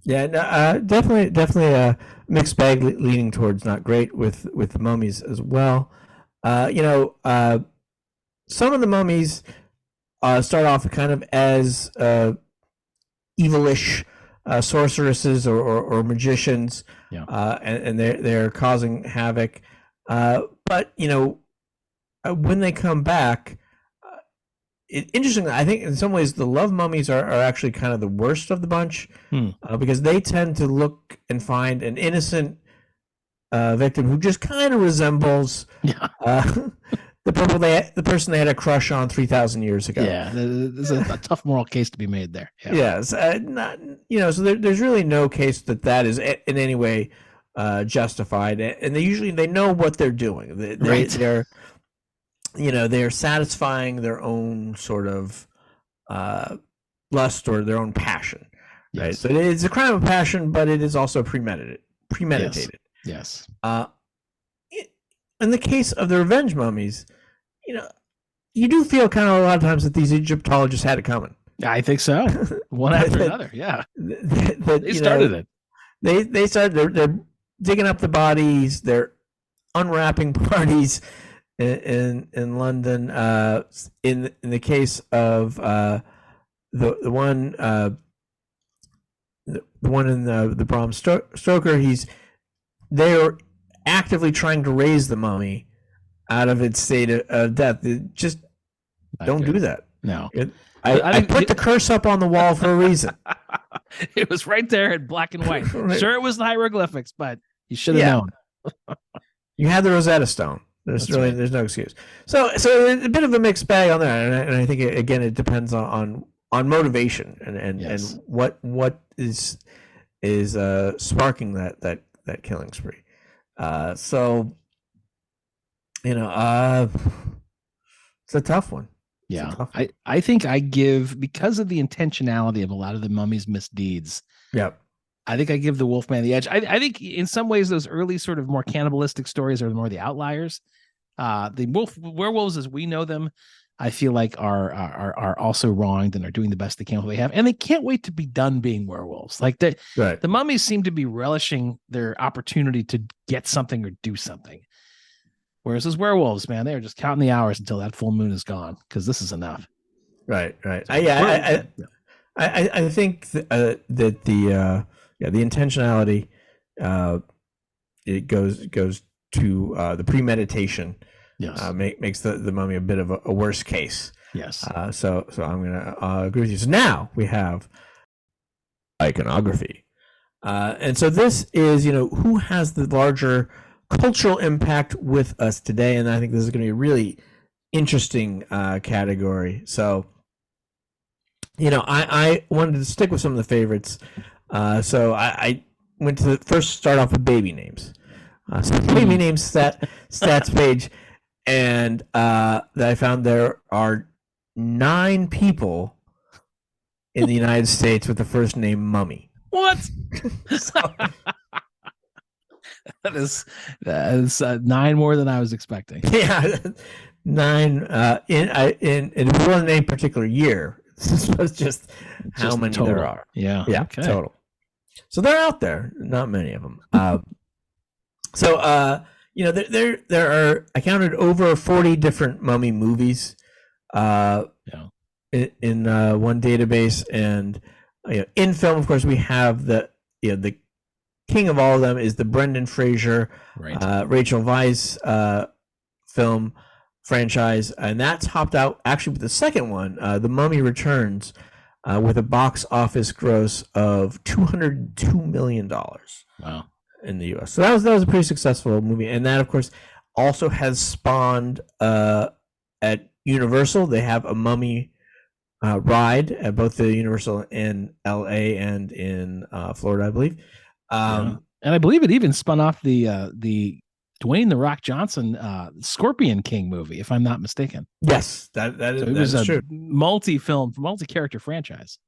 [SPEAKER 2] Yeah, definitely a mixed bag leaning towards not great with the mummies as well. Some of the mummies start off kind of as evilish sorceresses or magicians, and they're causing havoc. But when they come back, interestingly, I think in some ways the love mummies are actually kind of the worst of the bunch, because they tend to look and find an innocent victim who just kind of resembles the person they had a crush on 3,000 years ago.
[SPEAKER 1] Yeah, there's a tough moral case to be made there. Yeah.
[SPEAKER 2] Yes, so there's really no case that is in any way justified, and they know what they're doing. They're satisfying their own sort of lust or their own passion, right? Yes. So it's a crime of passion, but it is also premeditated.
[SPEAKER 1] Yes.
[SPEAKER 2] In the case of the revenge mummies, you do feel kind of a lot of times that these Egyptologists had it coming.
[SPEAKER 1] I think so. One after another. Yeah. They started it.
[SPEAKER 2] They started. They're digging up the bodies. They're unwrapping parties in London. In the case of the one in the Bram Stoker, they're actively trying to raise the mummy out of its state of death. Just don't do that.
[SPEAKER 1] No.
[SPEAKER 2] I put the curse up on the wall for a reason.
[SPEAKER 1] It was right there in black and white. Right. Sure, it was the hieroglyphics, but you should have known.
[SPEAKER 2] You had the Rosetta Stone. There's no excuse. So a bit of a mixed bag on there, and I think it depends on motivation and what is sparking that killing spree. So it's a tough one.
[SPEAKER 1] Yeah, I think I give, because of the intentionality of a lot of the mummies' misdeeds.
[SPEAKER 2] Yep.
[SPEAKER 1] I think I give the Wolfman the edge. I think in some ways those early sort of more cannibalistic stories are more the outliers. The werewolves as we know them, I feel like are also wronged and are doing the best they can with what they have, and they can't wait to be done being werewolves. Like the mummies seem to be relishing their opportunity to get something or do something. Whereas those werewolves, man, they're just counting the hours until that full moon is gone, because this is enough.
[SPEAKER 2] Right. So I think that the intentionality it goes to the premeditation.
[SPEAKER 1] Yes.
[SPEAKER 2] Makes the mummy a bit of a worse case.
[SPEAKER 1] Yes.
[SPEAKER 2] So I'm gonna agree with you. So now we have iconography, and so this is who has the larger cultural impact with us today, and I think this is going to be a really interesting category. So I wanted to stick with some of the favorites. So I went to first start off with baby names. So baby names stats page, and that I found there are 9 people in the United States with the first name Mummy.
[SPEAKER 1] What? So, that is 9 more than I was expecting.
[SPEAKER 2] Yeah, 9 in one name particular year. This was just how many
[SPEAKER 1] total.
[SPEAKER 2] there are.
[SPEAKER 1] Yeah,
[SPEAKER 2] okay. Total. So they're out there, not many of them. There are, I counted over 40 different Mummy movies in one database, and in film, of course, we have the king of all of them is the Brendan Fraser, Rachel Weisz film franchise, and that topped out actually with the second one, The Mummy Returns, with a box office gross of $202 million.
[SPEAKER 1] Wow.
[SPEAKER 2] In the U.S. So that was a pretty successful movie, and that, of course, also has spawned at Universal. They have a Mummy ride at both the Universal in L.A. and in Florida, I believe.
[SPEAKER 1] And I believe it even spun off the Dwayne "The Rock" Johnson Scorpion King movie, if I'm not mistaken.
[SPEAKER 2] Yes, that is true.
[SPEAKER 1] Multi-character franchise.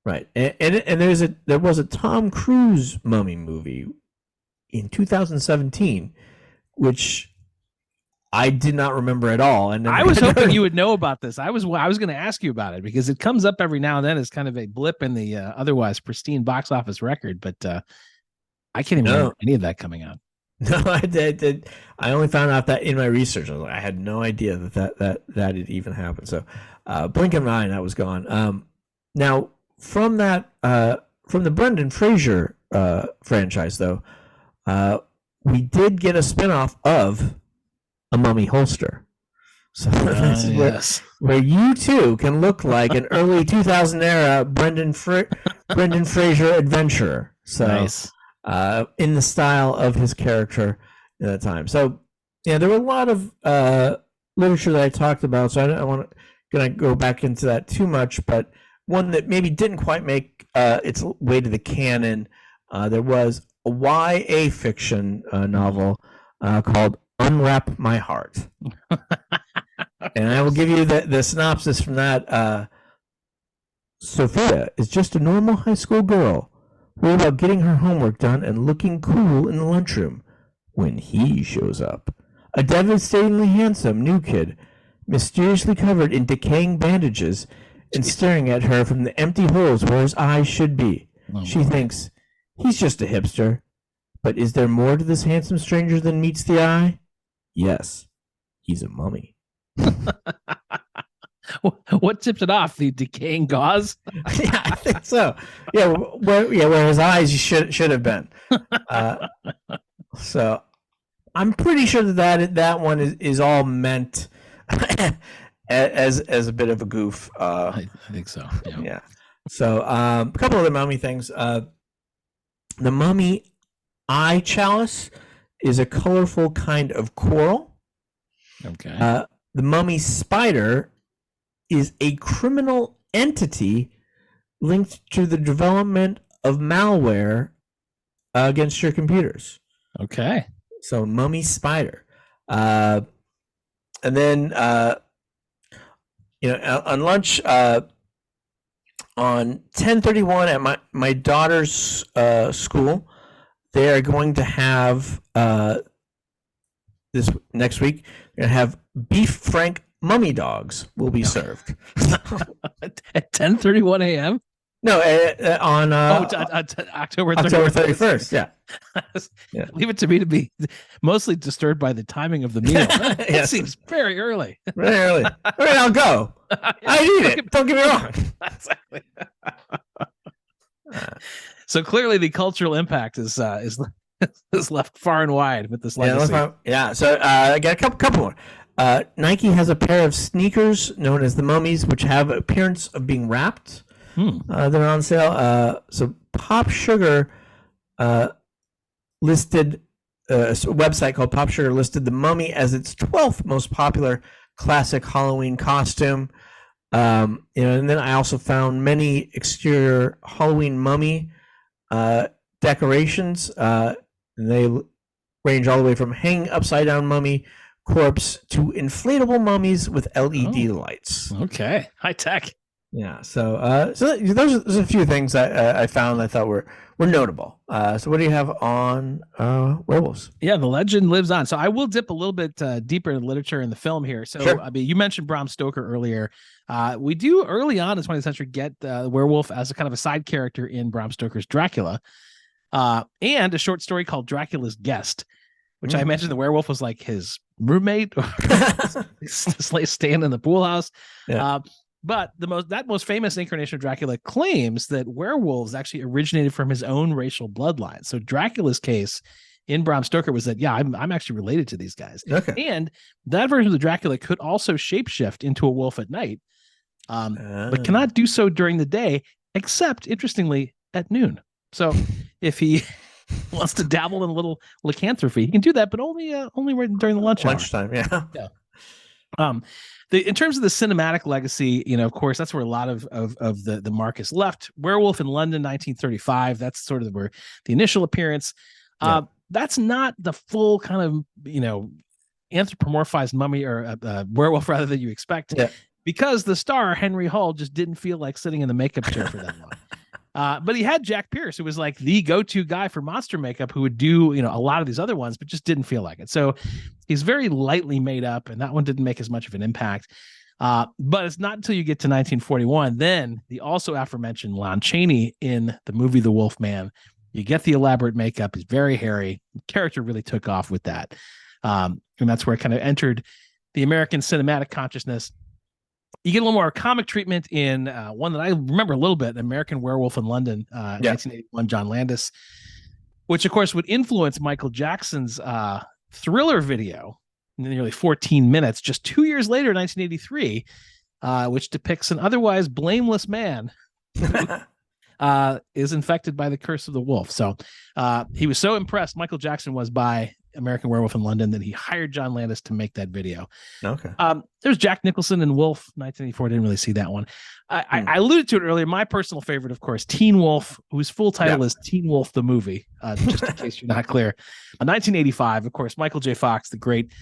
[SPEAKER 2] Right, and there was a Tom Cruise Mummy movie in 2017, which I did not remember at all. And
[SPEAKER 1] I was hoping you would know about this. I was going to ask you about it because it comes up every now and then as kind of a blip in the otherwise pristine box office record. But I can't even remember any of that coming out.
[SPEAKER 2] No, I did. I only found out that in my research. I had no idea that it even happened. So, blink of an eye, and that was gone. Now, from the Brendan Fraser franchise, though, we did get a spinoff of a Mummy holster. So this is where you too can look like an early 2000 era Brendan Fraser adventurer. So
[SPEAKER 1] nice.
[SPEAKER 2] In the style of his character at the time. So yeah, there were a lot of literature that I talked about, so I don't want to go back into that too much, but one that maybe didn't quite make its way to the canon, there was a YA fiction novel called Unwrap My Heart. And I will give you the synopsis from that. Sophia is just a normal high school girl worried about getting her homework done and looking cool in the lunchroom when he shows up. A devastatingly handsome new kid, mysteriously covered in decaying bandages and staring at her from the empty holes where his eyes should be. She thinks, he's just a hipster. But is there more to this handsome stranger than meets the eye? Yes, he's a mummy.
[SPEAKER 1] What tipped it off? The decaying gauze?
[SPEAKER 2] Yeah, I think so. Yeah, where his eyes should have been. So I'm pretty sure that one is all meant as a bit of a goof.
[SPEAKER 1] I think so.
[SPEAKER 2] Yeah. So a couple other mummy things. The mummy eye chalice is a colorful kind of coral.
[SPEAKER 1] Okay.
[SPEAKER 2] The mummy spider is a criminal entity linked to the development of malware against your computers.
[SPEAKER 1] Okay.
[SPEAKER 2] So mummy spider. And then, on lunch, on 10/31 at my daughter's school, they are going to have this next week. They're going to have beef frank mummy dogs will be served
[SPEAKER 1] at 10:31 a.m.
[SPEAKER 2] No, on
[SPEAKER 1] October
[SPEAKER 2] 31st. Yeah.
[SPEAKER 1] Leave it to me to be mostly disturbed by the timing of the meal. It seems very early.
[SPEAKER 2] Very early. All right, I'll go. I need it. Don't get me wrong.
[SPEAKER 1] Exactly. So clearly, the cultural impact is left far and wide with this legacy.
[SPEAKER 2] Yeah. So I got a couple more. Nike has a pair of sneakers known as the Mummies, which have appearance of being wrapped. They're on sale. So Pop Sugar listed a website called Pop Sugar listed the Mummy as its 12th most popular classic Halloween costume. And then I also found many exterior Halloween Mummy decorations. And they range all the way from hanging upside down mummy corpse to inflatable mummies with LED lights.
[SPEAKER 1] Okay, high tech.
[SPEAKER 2] Yeah, so there's a few things that I found I thought were notable. So what do you have on werewolves?
[SPEAKER 1] Yeah, the legend lives on. So I will dip a little bit deeper in literature in the film here. So sure. I mean, you mentioned Bram Stoker earlier. We do early on in the 20th century get the werewolf as a kind of a side character in Bram Stoker's Dracula, and a short story called Dracula's Guest, which I imagine the werewolf was like his roommate or staying in the pool house. Yeah. But that most famous incarnation of Dracula claims that werewolves actually originated from his own racial bloodline. So Dracula's case in Bram Stoker was that, yeah, I'm actually related to these guys. Okay. And that version of the Dracula could also shapeshift into a wolf at night, but cannot do so during the day, except, interestingly, at noon. So if he wants to dabble in a little lycanthropy, he can do that, but only right during the
[SPEAKER 2] lunchtime. Yeah.
[SPEAKER 1] In terms of the cinematic legacy, of course, that's where a lot of the mark is left. Werewolf in London, 1935. That's sort of where the initial appearance. That's not the full kind of, anthropomorphized mummy or werewolf rather than you expect, because the star Henry Hall just didn't feel like sitting in the makeup chair for that long. But he had Jack Pierce, who was like the go-to guy for monster makeup, who would do, a lot of these other ones, but just didn't feel like it. So he's very lightly made up, and that one didn't make as much of an impact. But it's not until you get to 1941, then the also aforementioned Lon Chaney in the movie The Wolf Man. You get the elaborate makeup. He's very hairy. The character really took off with that. And that's where it kind of entered the American cinematic consciousness. You get a little more comic treatment in one that I remember a little bit, American Werewolf in London, 1981, John Landis, which, of course, would influence Michael Jackson's Thriller video, nearly 14 minutes, just 2 years later, 1983, which depicts an otherwise blameless man who is infected by the curse of the wolf. So he was so impressed, Michael Jackson was, by American Werewolf in London, that he hired John Landis to make that video. Okay. There's Jack Nicholson in Wolf, 1984. Didn't really see that one. I alluded to it earlier. My personal favorite, of course, Teen Wolf, whose full title is Teen Wolf the Movie, just in case you're not clear. 1985, of course, Michael J. Fox, the great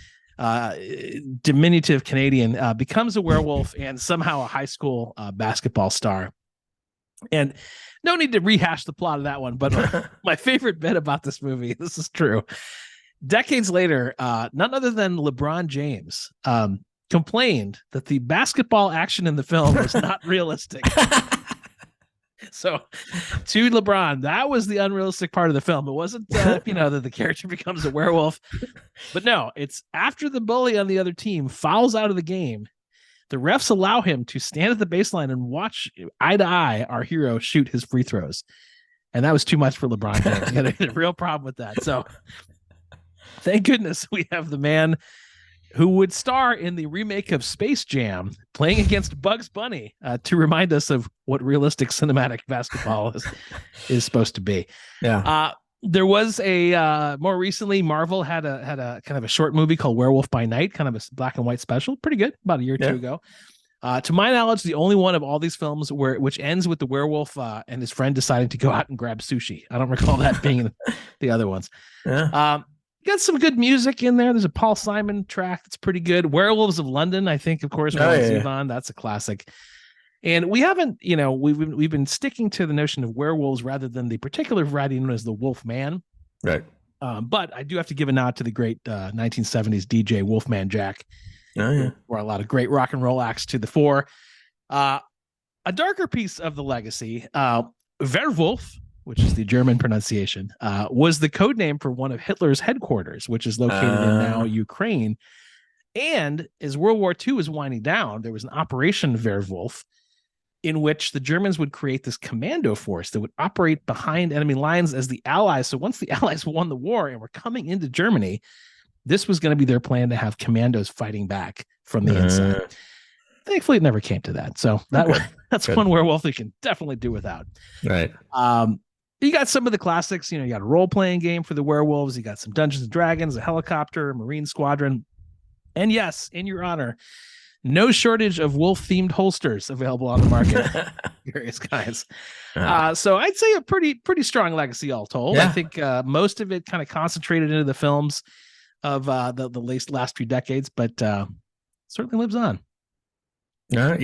[SPEAKER 1] diminutive Canadian, becomes a werewolf and somehow a high school basketball star. And no need to rehash the plot of that one, but my favorite bit about this movie, this is true. Decades later, none other than LeBron James complained that the basketball action in the film was not realistic. So to LeBron, that was the unrealistic part of the film. It wasn't, that the character becomes a werewolf. But no, it's after the bully on the other team fouls out of the game, the refs allow him to stand at the baseline and watch eye to eye our hero shoot his free throws. And that was too much for LeBron James. He had a real problem with that. So thank goodness we have the man who would star in the remake of Space Jam playing against Bugs Bunny to remind us of what realistic cinematic basketball is supposed to be. Yeah. There was a more recently, Marvel had a kind of a short movie called Werewolf by Night, kind of a black and white special, pretty good, about a year or two ago. To my knowledge, the only one of all these films which ends with the werewolf and his friend deciding to go out and grab sushi. I don't recall that being in the other ones. Yeah. Got some good music in there. There's a Paul Simon track that's pretty good. Werewolves of London, I think, of course, Zevon, that's a classic. And we haven't, we've been sticking to the notion of werewolves rather than the particular variety known as the Wolf Man. Right. But I do have to give a nod to the great 1970s DJ Wolfman Jack. Oh, yeah. Where a lot of great rock and roll acts to the fore. A darker piece of the legacy, Werewolf, which is the German pronunciation, was the code name for one of Hitler's headquarters, which is located in now Ukraine. And as World War II was winding down, there was an Operation Werewolf in which the Germans would create this commando force that would operate behind enemy lines as the Allies. So once the Allies won the war and were coming into Germany, this was going to be their plan to have commandos fighting back from the inside. Thankfully, it never came to that. So that's good. One werewolf we can definitely do without. Right. You got some of the classics. You got a role-playing game for the werewolves. You got some Dungeons and Dragons, a helicopter, a Marine squadron. And yes, in your honor, no shortage of wolf-themed holsters available on the market. various kinds. So I'd say a pretty strong legacy all told. I think most of it kind of concentrated into the films of the last few decades, but certainly lives on.
[SPEAKER 2] I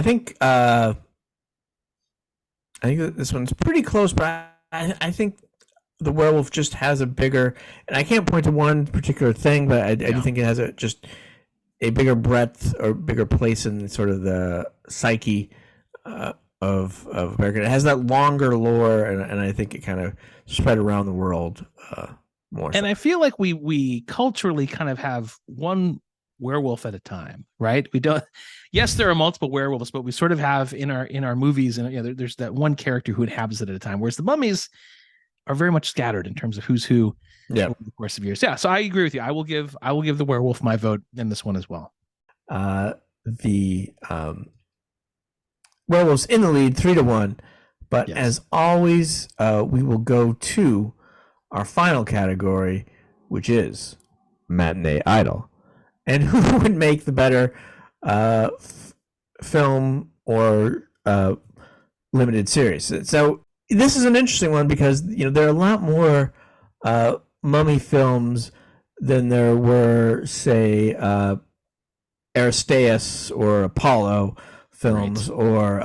[SPEAKER 2] think this one's pretty close, but I think the werewolf just has a bigger, and I can't point to one particular thing, but I do think it has just a bigger breadth or bigger place in sort of the psyche of America. It has that longer lore, and I think it kind of spread around the world more.
[SPEAKER 1] And so. I feel like we culturally kind of have one werewolf at a time, right? We don't. Yes, there are multiple werewolves, but we sort of have in our movies, and there's that one character who inhabits it at a time. Whereas the mummies are very much scattered in terms of who's who over the course of years. Yeah, so I agree with you. I will give the werewolf my vote in this one as well.
[SPEAKER 2] The werewolves in the lead, 3-1. But as always, we will go to our final category, which is matinee idol. And who would make the better film or limited series? So this is an interesting one because there are a lot more mummy films than there were, say, Aristeas or Apollo films or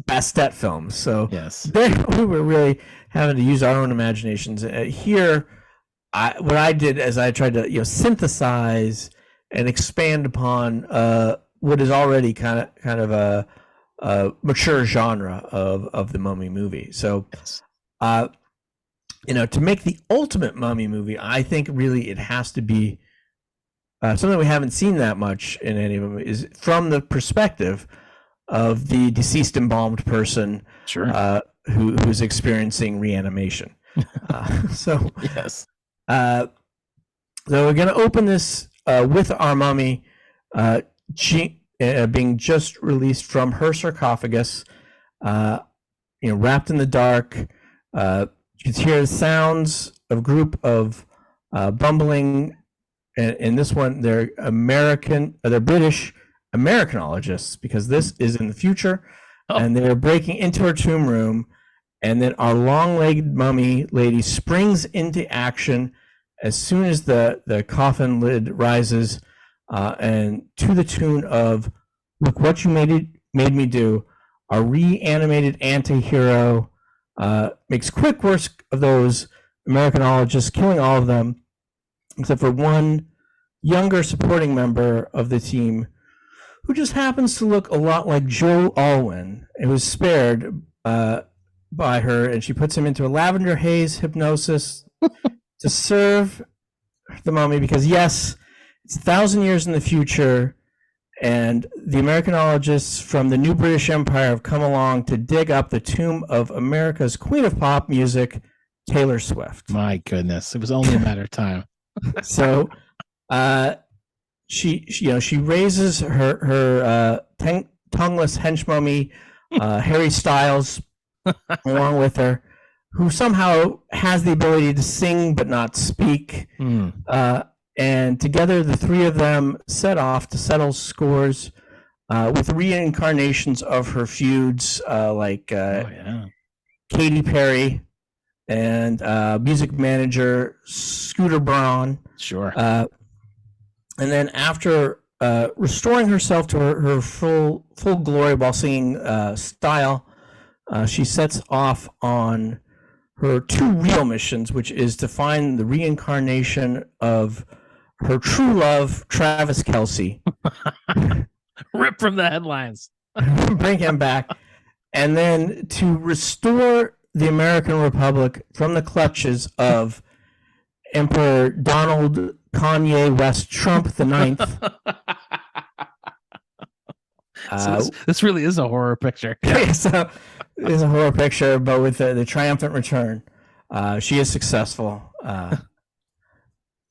[SPEAKER 2] Bastet films. So we were really having to use our own imaginations. Here, what I did is I tried to synthesize and expand upon what is already kind of a mature genre of the mummy movie. So, to make the ultimate mummy movie, I think really it has to be something we haven't seen that much in any of them, is from the perspective of the deceased embalmed person who's experiencing reanimation. So we're going to open this with our mummy being just released from her sarcophagus, wrapped in the dark. You can hear the sounds of a group of bumbling, and in this one, they're British Americanologists, because this is in the future, and they're breaking into her tomb room, and then our long-legged mummy lady springs into action as soon as the coffin lid rises, and to the tune of "Look What You Made Me Do," our reanimated anti-hero makes quick work of those Americanologists, killing all of them, except for one younger supporting member of the team who just happens to look a lot like Joe Alwyn. It was spared by her, and she puts him into a lavender haze hypnosis to serve the mummy, because yes, it's 1,000 years in the future, and the Americanologists from the new British Empire have come along to dig up the tomb of America's queen of pop music, Taylor Swift.
[SPEAKER 1] My goodness, it was only a matter of time.
[SPEAKER 2] So she raises her tongueless hench mummy, Harry Styles, along with her, who somehow has the ability to sing but not speak. And together, the three of them set off to settle scores with reincarnations of her feuds, like Katy Perry and music manager Scooter Braun.
[SPEAKER 1] Sure.
[SPEAKER 2] And then after restoring herself to her full glory while singing style, she sets off on her two real missions, which is to find the reincarnation of her true love, Travis Kelce.
[SPEAKER 1] Rip from the headlines.
[SPEAKER 2] Bring him back. And then to restore the American Republic from the clutches of Emperor Donald Kanye West Trump the Ninth.
[SPEAKER 1] So this really is a horror picture.
[SPEAKER 2] So it's a horror picture, but with the triumphant return. She is successful,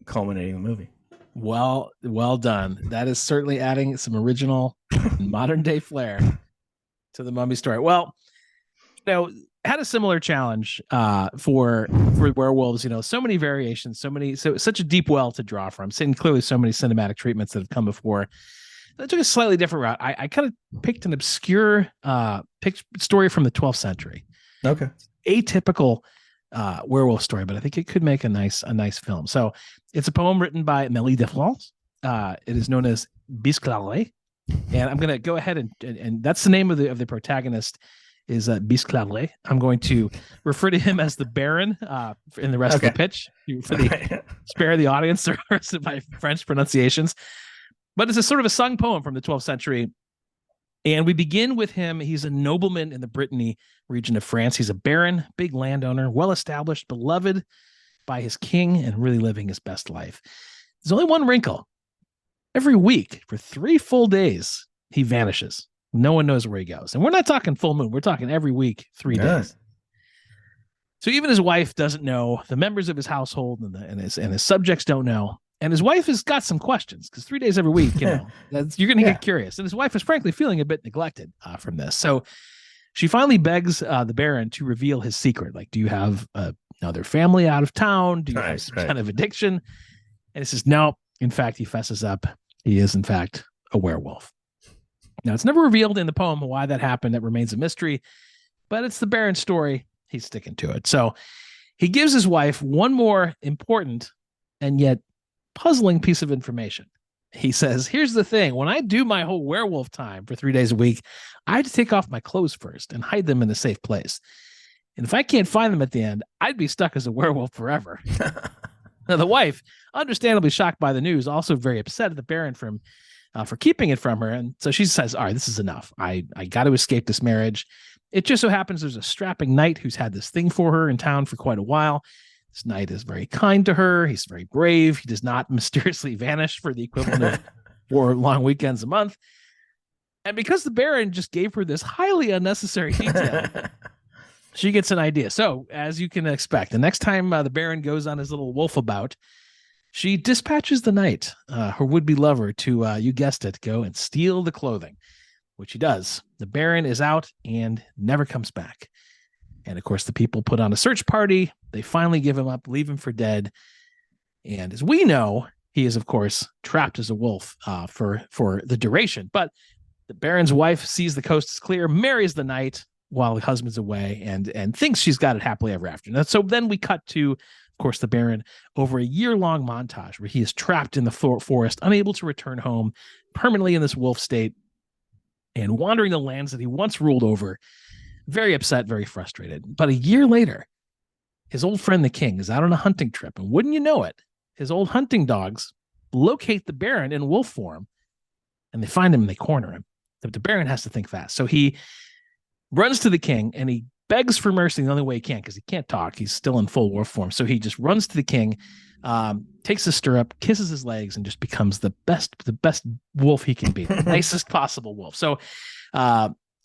[SPEAKER 2] culminating the movie.
[SPEAKER 1] Well done. That is certainly adding some original modern day flair to the Mummy story. Well, had a similar challenge for werewolves. So many variations, such a deep well to draw from. Seeing clearly so many cinematic treatments that have come before. I took a slightly different route. I kind of picked an obscure story from the 12th century.
[SPEAKER 2] Okay.
[SPEAKER 1] Atypical werewolf story, but I think it could make a nice film. So it's a poem written by Mélie de France. It is known as Bisclaret. And I'm going to go ahead and that's the name of the protagonist is Bisclaret. I'm going to refer to him as the Baron in the rest of the pitch spare the audience the rest of my French pronunciations. But it's a sort of a sung poem from the 12th century. And we begin with him. He's a nobleman in the Brittany region of France. He's a baron, big landowner, well-established, beloved by his king, and really living his best life. There's only one wrinkle. Every week, for 3 full days, he vanishes. No one knows where he goes. And we're not talking full moon. We're talking every week, 3 days. So even his wife doesn't know. The members of his household and his subjects don't know. And his wife has got some questions because 3 days every week, you're going to get curious. And his wife is frankly feeling a bit neglected from this. So she finally begs the Baron to reveal his secret. Like, do you have another family out of town? Do you have some kind of addiction? And he says, no. In fact, he fesses up. He is, in fact, a werewolf. Now, it's never revealed in the poem why that happened. That remains a mystery. But it's the Baron's story. He's sticking to it. So he gives his wife one more important and yet puzzling piece of information. He says, here's the thing. When I do my whole werewolf time for 3 days a week, I have to take off my clothes first and hide them in a safe place. And if I can't find them at the end, I'd be stuck as a werewolf forever. Now, the wife, understandably shocked by the news, also very upset at the Baron for keeping it from her. And so she says, all right, this is enough. I got to escape this marriage. It just so happens there's a strapping knight who's had this thing for her in town for quite a while. This knight is very kind to her. He's very brave. He does not mysteriously vanish for the equivalent of 4 long weekends a month. And because the Baron just gave her this highly unnecessary detail, she gets an idea. So, as you can expect, the next time the Baron goes on his little wolf about, she dispatches the knight, her would-be lover, to, you guessed it, go and steal the clothing, which he does. The Baron is out and never comes back. And, of course, the people put on a search party. They finally give him up, leave him for dead. And as we know, he is, of course, trapped as a wolf for the duration. But the Baron's wife sees the coast is clear, marries the knight while the husband's away, and thinks she's got it happily ever after. And so then we cut to, of course, the Baron over a year-long montage where he is trapped in the forest, unable to return home, permanently in this wolf state, and wandering the lands that he once ruled over, very upset, very frustrated. But a year later, his old friend, the king, is out on a hunting trip. And wouldn't you know it, his old hunting dogs locate the Baron in wolf form, and they find him and they corner him. The Baron has to think fast. So he runs to the king and he begs for mercy the only way he can, because he can't talk. He's still in full wolf form. So he just runs to the king, takes a stirrup, kisses his legs, and just becomes the best wolf he can be, the nicest possible wolf. So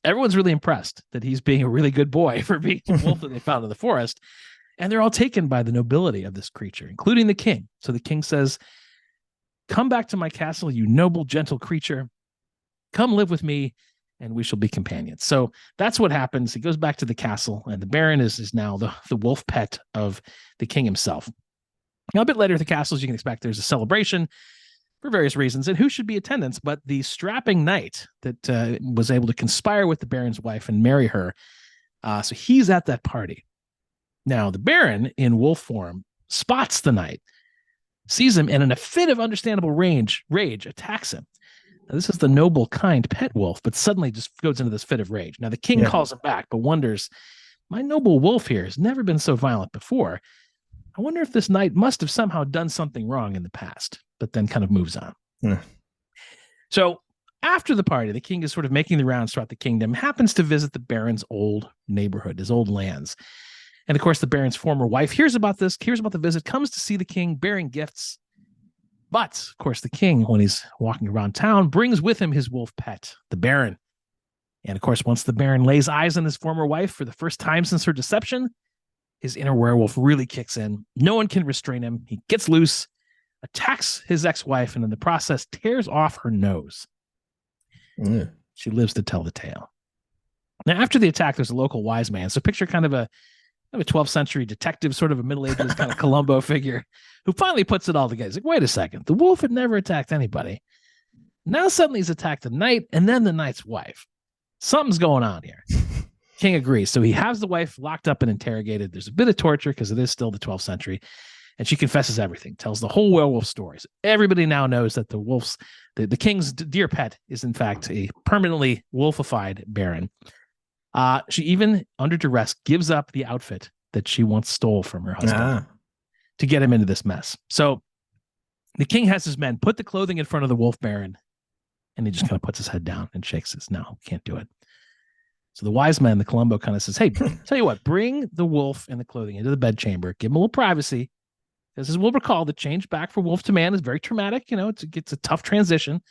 [SPEAKER 1] everyone's really impressed that he's being a really good boy for being the wolf that they found in the forest. And they're all taken by the nobility of this creature, including the king. So the king says, come back to my castle, you noble, gentle creature. Come live with me, and we shall be companions. So that's what happens. He goes back to the castle, and the Baron is now the wolf pet of the king himself. Now, a bit later at the castle, as you can expect, there's a celebration for various reasons. And who should be attendance but the strapping knight that was able to conspire with the Baron's wife and marry her. So he's at that party. Now, the Baron, in wolf form, spots the knight, sees him, and in a fit of understandable rage, attacks him. Now, this is the noble, kind pet wolf, but suddenly just goes into this fit of rage. Now, the king calls him back, but wonders, my noble wolf here has never been so violent before. I wonder if this knight must have somehow done something wrong in the past, but then kind of moves on. Yeah. So after the party, the king is sort of making the rounds throughout the kingdom, happens to visit the Baron's old neighborhood, his old lands. And of course, the Baron's former wife hears about this, hears about the visit, comes to see the king bearing gifts. But, of course, the king, when he's walking around town, brings with him his wolf pet, the Baron. And, of course, once the Baron lays eyes on his former wife for the first time since her deception, his inner werewolf really kicks in. No one can restrain him. He gets loose, attacks his ex-wife, and in the process tears off her nose. Mm. She lives to tell the tale. Now, after the attack, there's a local wise man. So picture kind of a 12th century detective, sort of a Middle Ages kind of Columbo figure, who finally puts it all together. He's like, wait a second, the wolf had never attacked anybody. Now suddenly he's attacked the knight and then the knight's wife. Something's going on here. King agrees. So he has the wife locked up and interrogated. There's a bit of torture because it is still the 12th century. And she confesses everything, tells the whole werewolf stories. Everybody now knows that the king's dear pet is in fact a permanently wolfified baron. She even, under duress, gives up the outfit that she once stole from her husband to get him into this mess. So the king has his men put the clothing in front of the wolf baron, and he just kind of puts his head down and shakes his, no, can't do it. So the wise man, the Columbo, kind of says, hey, tell you what, bring the wolf and the clothing into the bedchamber, give him a little privacy. This is, we'll recall, the change back from wolf to man is very traumatic. You know, it's a tough transition.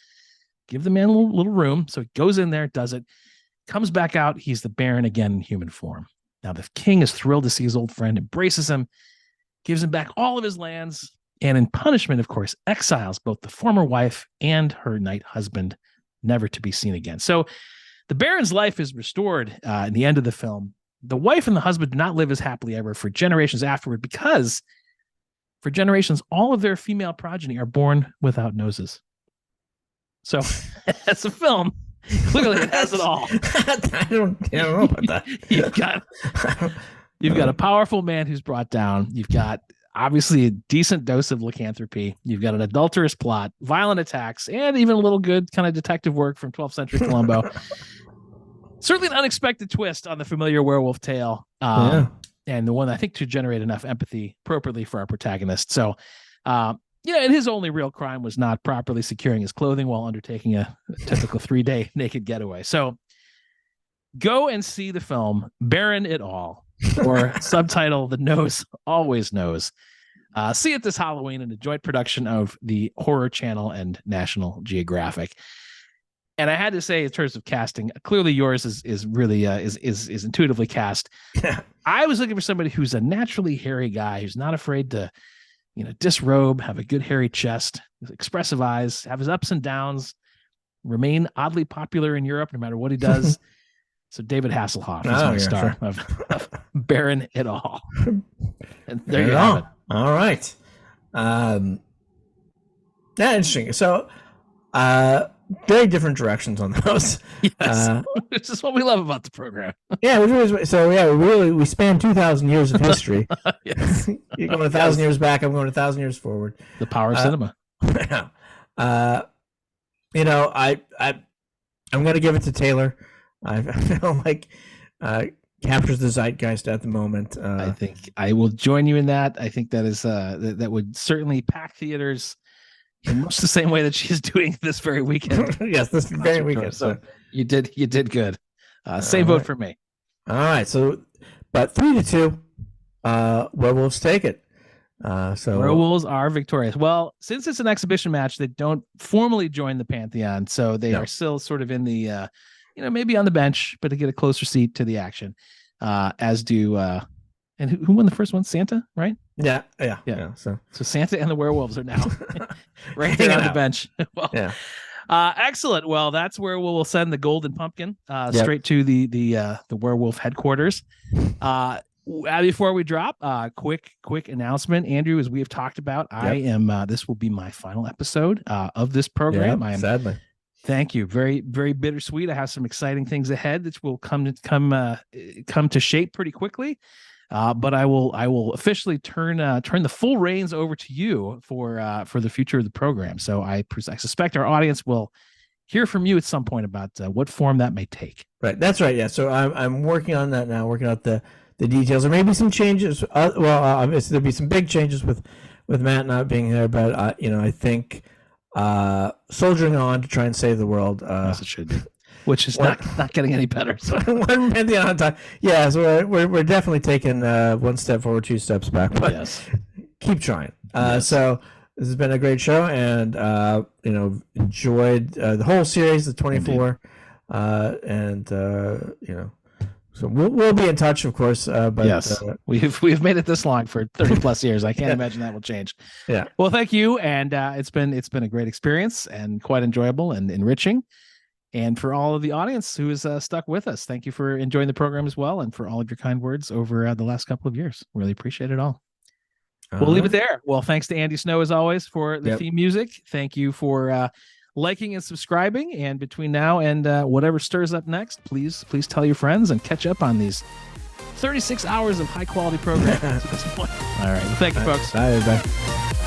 [SPEAKER 1] Give the man a little room. So he goes in there, does it, comes back out. He's the baron again in human form. Now the king is thrilled to see his old friend, embraces him, gives him back all of his lands, and in punishment, of course, exiles both the former wife and her knight husband, never to be seen again. So the baron's life is restored in the end of the film. The wife and the husband do not live as happily ever for generations afterward, because for generations, all of their female progeny are born without noses. So as a film, clearly it has it all.
[SPEAKER 2] I don't know about
[SPEAKER 1] that. You've got a powerful man who's brought down. You've got obviously a decent dose of lycanthropy. You've got an adulterous plot, violent attacks, and even a little good kind of detective work from 12th century Columbo. Certainly an unexpected twist on the familiar werewolf tale. And the one I think to generate enough empathy appropriately for our protagonist. So, and his only real crime was not properly securing his clothing while undertaking a typical 3-day naked getaway. So go and see the film Baron It All, or subtitle The Nose Always Knows. See it this Halloween in a joint production of the Horror Channel and National Geographic. And I had to say, in terms of casting, clearly yours is really is intuitively cast. I was looking for somebody who's a naturally hairy guy, who's not afraid to, disrobe, have a good hairy chest, expressive eyes, have his ups and downs, remain oddly popular in Europe no matter what he does. So David Hasselhoff is my star of Baron It All. And there you have it.
[SPEAKER 2] All right. Interesting. So, very different directions on those.
[SPEAKER 1] Yes, which is what we love about the program.
[SPEAKER 2] We span 2,000 years of history.
[SPEAKER 1] Yes.
[SPEAKER 2] You're going 1,000 years back. I'm going 1,000 years forward.
[SPEAKER 1] The power of cinema.
[SPEAKER 2] I'm going to give it to Taylor. I feel like captures the zeitgeist at the moment.
[SPEAKER 1] I think I will join you in that. I think that is that would certainly pack theaters in much the same way that she's doing this very weekend.
[SPEAKER 2] Yes, this very weekend.
[SPEAKER 1] So you did good. Same vote for me.
[SPEAKER 2] All right. So, but 3-2, Werewolves take it. So
[SPEAKER 1] Werewolves are victorious. Well, since it's an exhibition match, they don't formally join the Pantheon, so they are still sort of in the, maybe on the bench, but to get a closer seat to the action, as do. And who won the first one? Santa, right?
[SPEAKER 2] Yeah.
[SPEAKER 1] So Santa and the Werewolves are now right there on the bench. Excellent. Well, that's where we'll send the golden pumpkin straight to the werewolf headquarters. Before we drop, quick announcement, Andrew. As we have talked about, I am. This will be my final episode of this program. I am
[SPEAKER 2] sadly.
[SPEAKER 1] Thank you. Very, very bittersweet. I have some exciting things ahead that will come to shape pretty quickly. But I will officially turn the full reins over to you for the future of the program. So I suspect our audience will hear from you at some point about what form that may take.
[SPEAKER 2] Right. That's right. Yeah. So I'm working on that now, working out the details. There may be some changes. Obviously there'll be some big changes with Matt not being there, but I think soldiering on to try and save the world.
[SPEAKER 1] As it should be. Which is not getting any better. So
[SPEAKER 2] one Pantheon on time. Yeah, so we're definitely taking one step forward, 2 steps back. But
[SPEAKER 1] yes,
[SPEAKER 2] keep trying. So this has been a great show, and enjoyed the whole series, the 24, so we'll be in touch, of course. But
[SPEAKER 1] yes, we've made it this long for 30 plus years. I can't imagine that will change.
[SPEAKER 2] Yeah.
[SPEAKER 1] Well, thank you, and it's been a great experience and quite enjoyable and enriching. And for all of the audience who has stuck with us, thank you for enjoying the program as well, and for all of your kind words over the last couple of years. Really appreciate it all. We'll leave it there. Well, thanks to Andy Snow, as always, for the theme music. Thank you for liking and subscribing. And between now and whatever stirs up next, please tell your friends and catch up on these 36 hours of high quality programming at this point. All right. Well, thank you, folks.
[SPEAKER 2] Bye, everybody.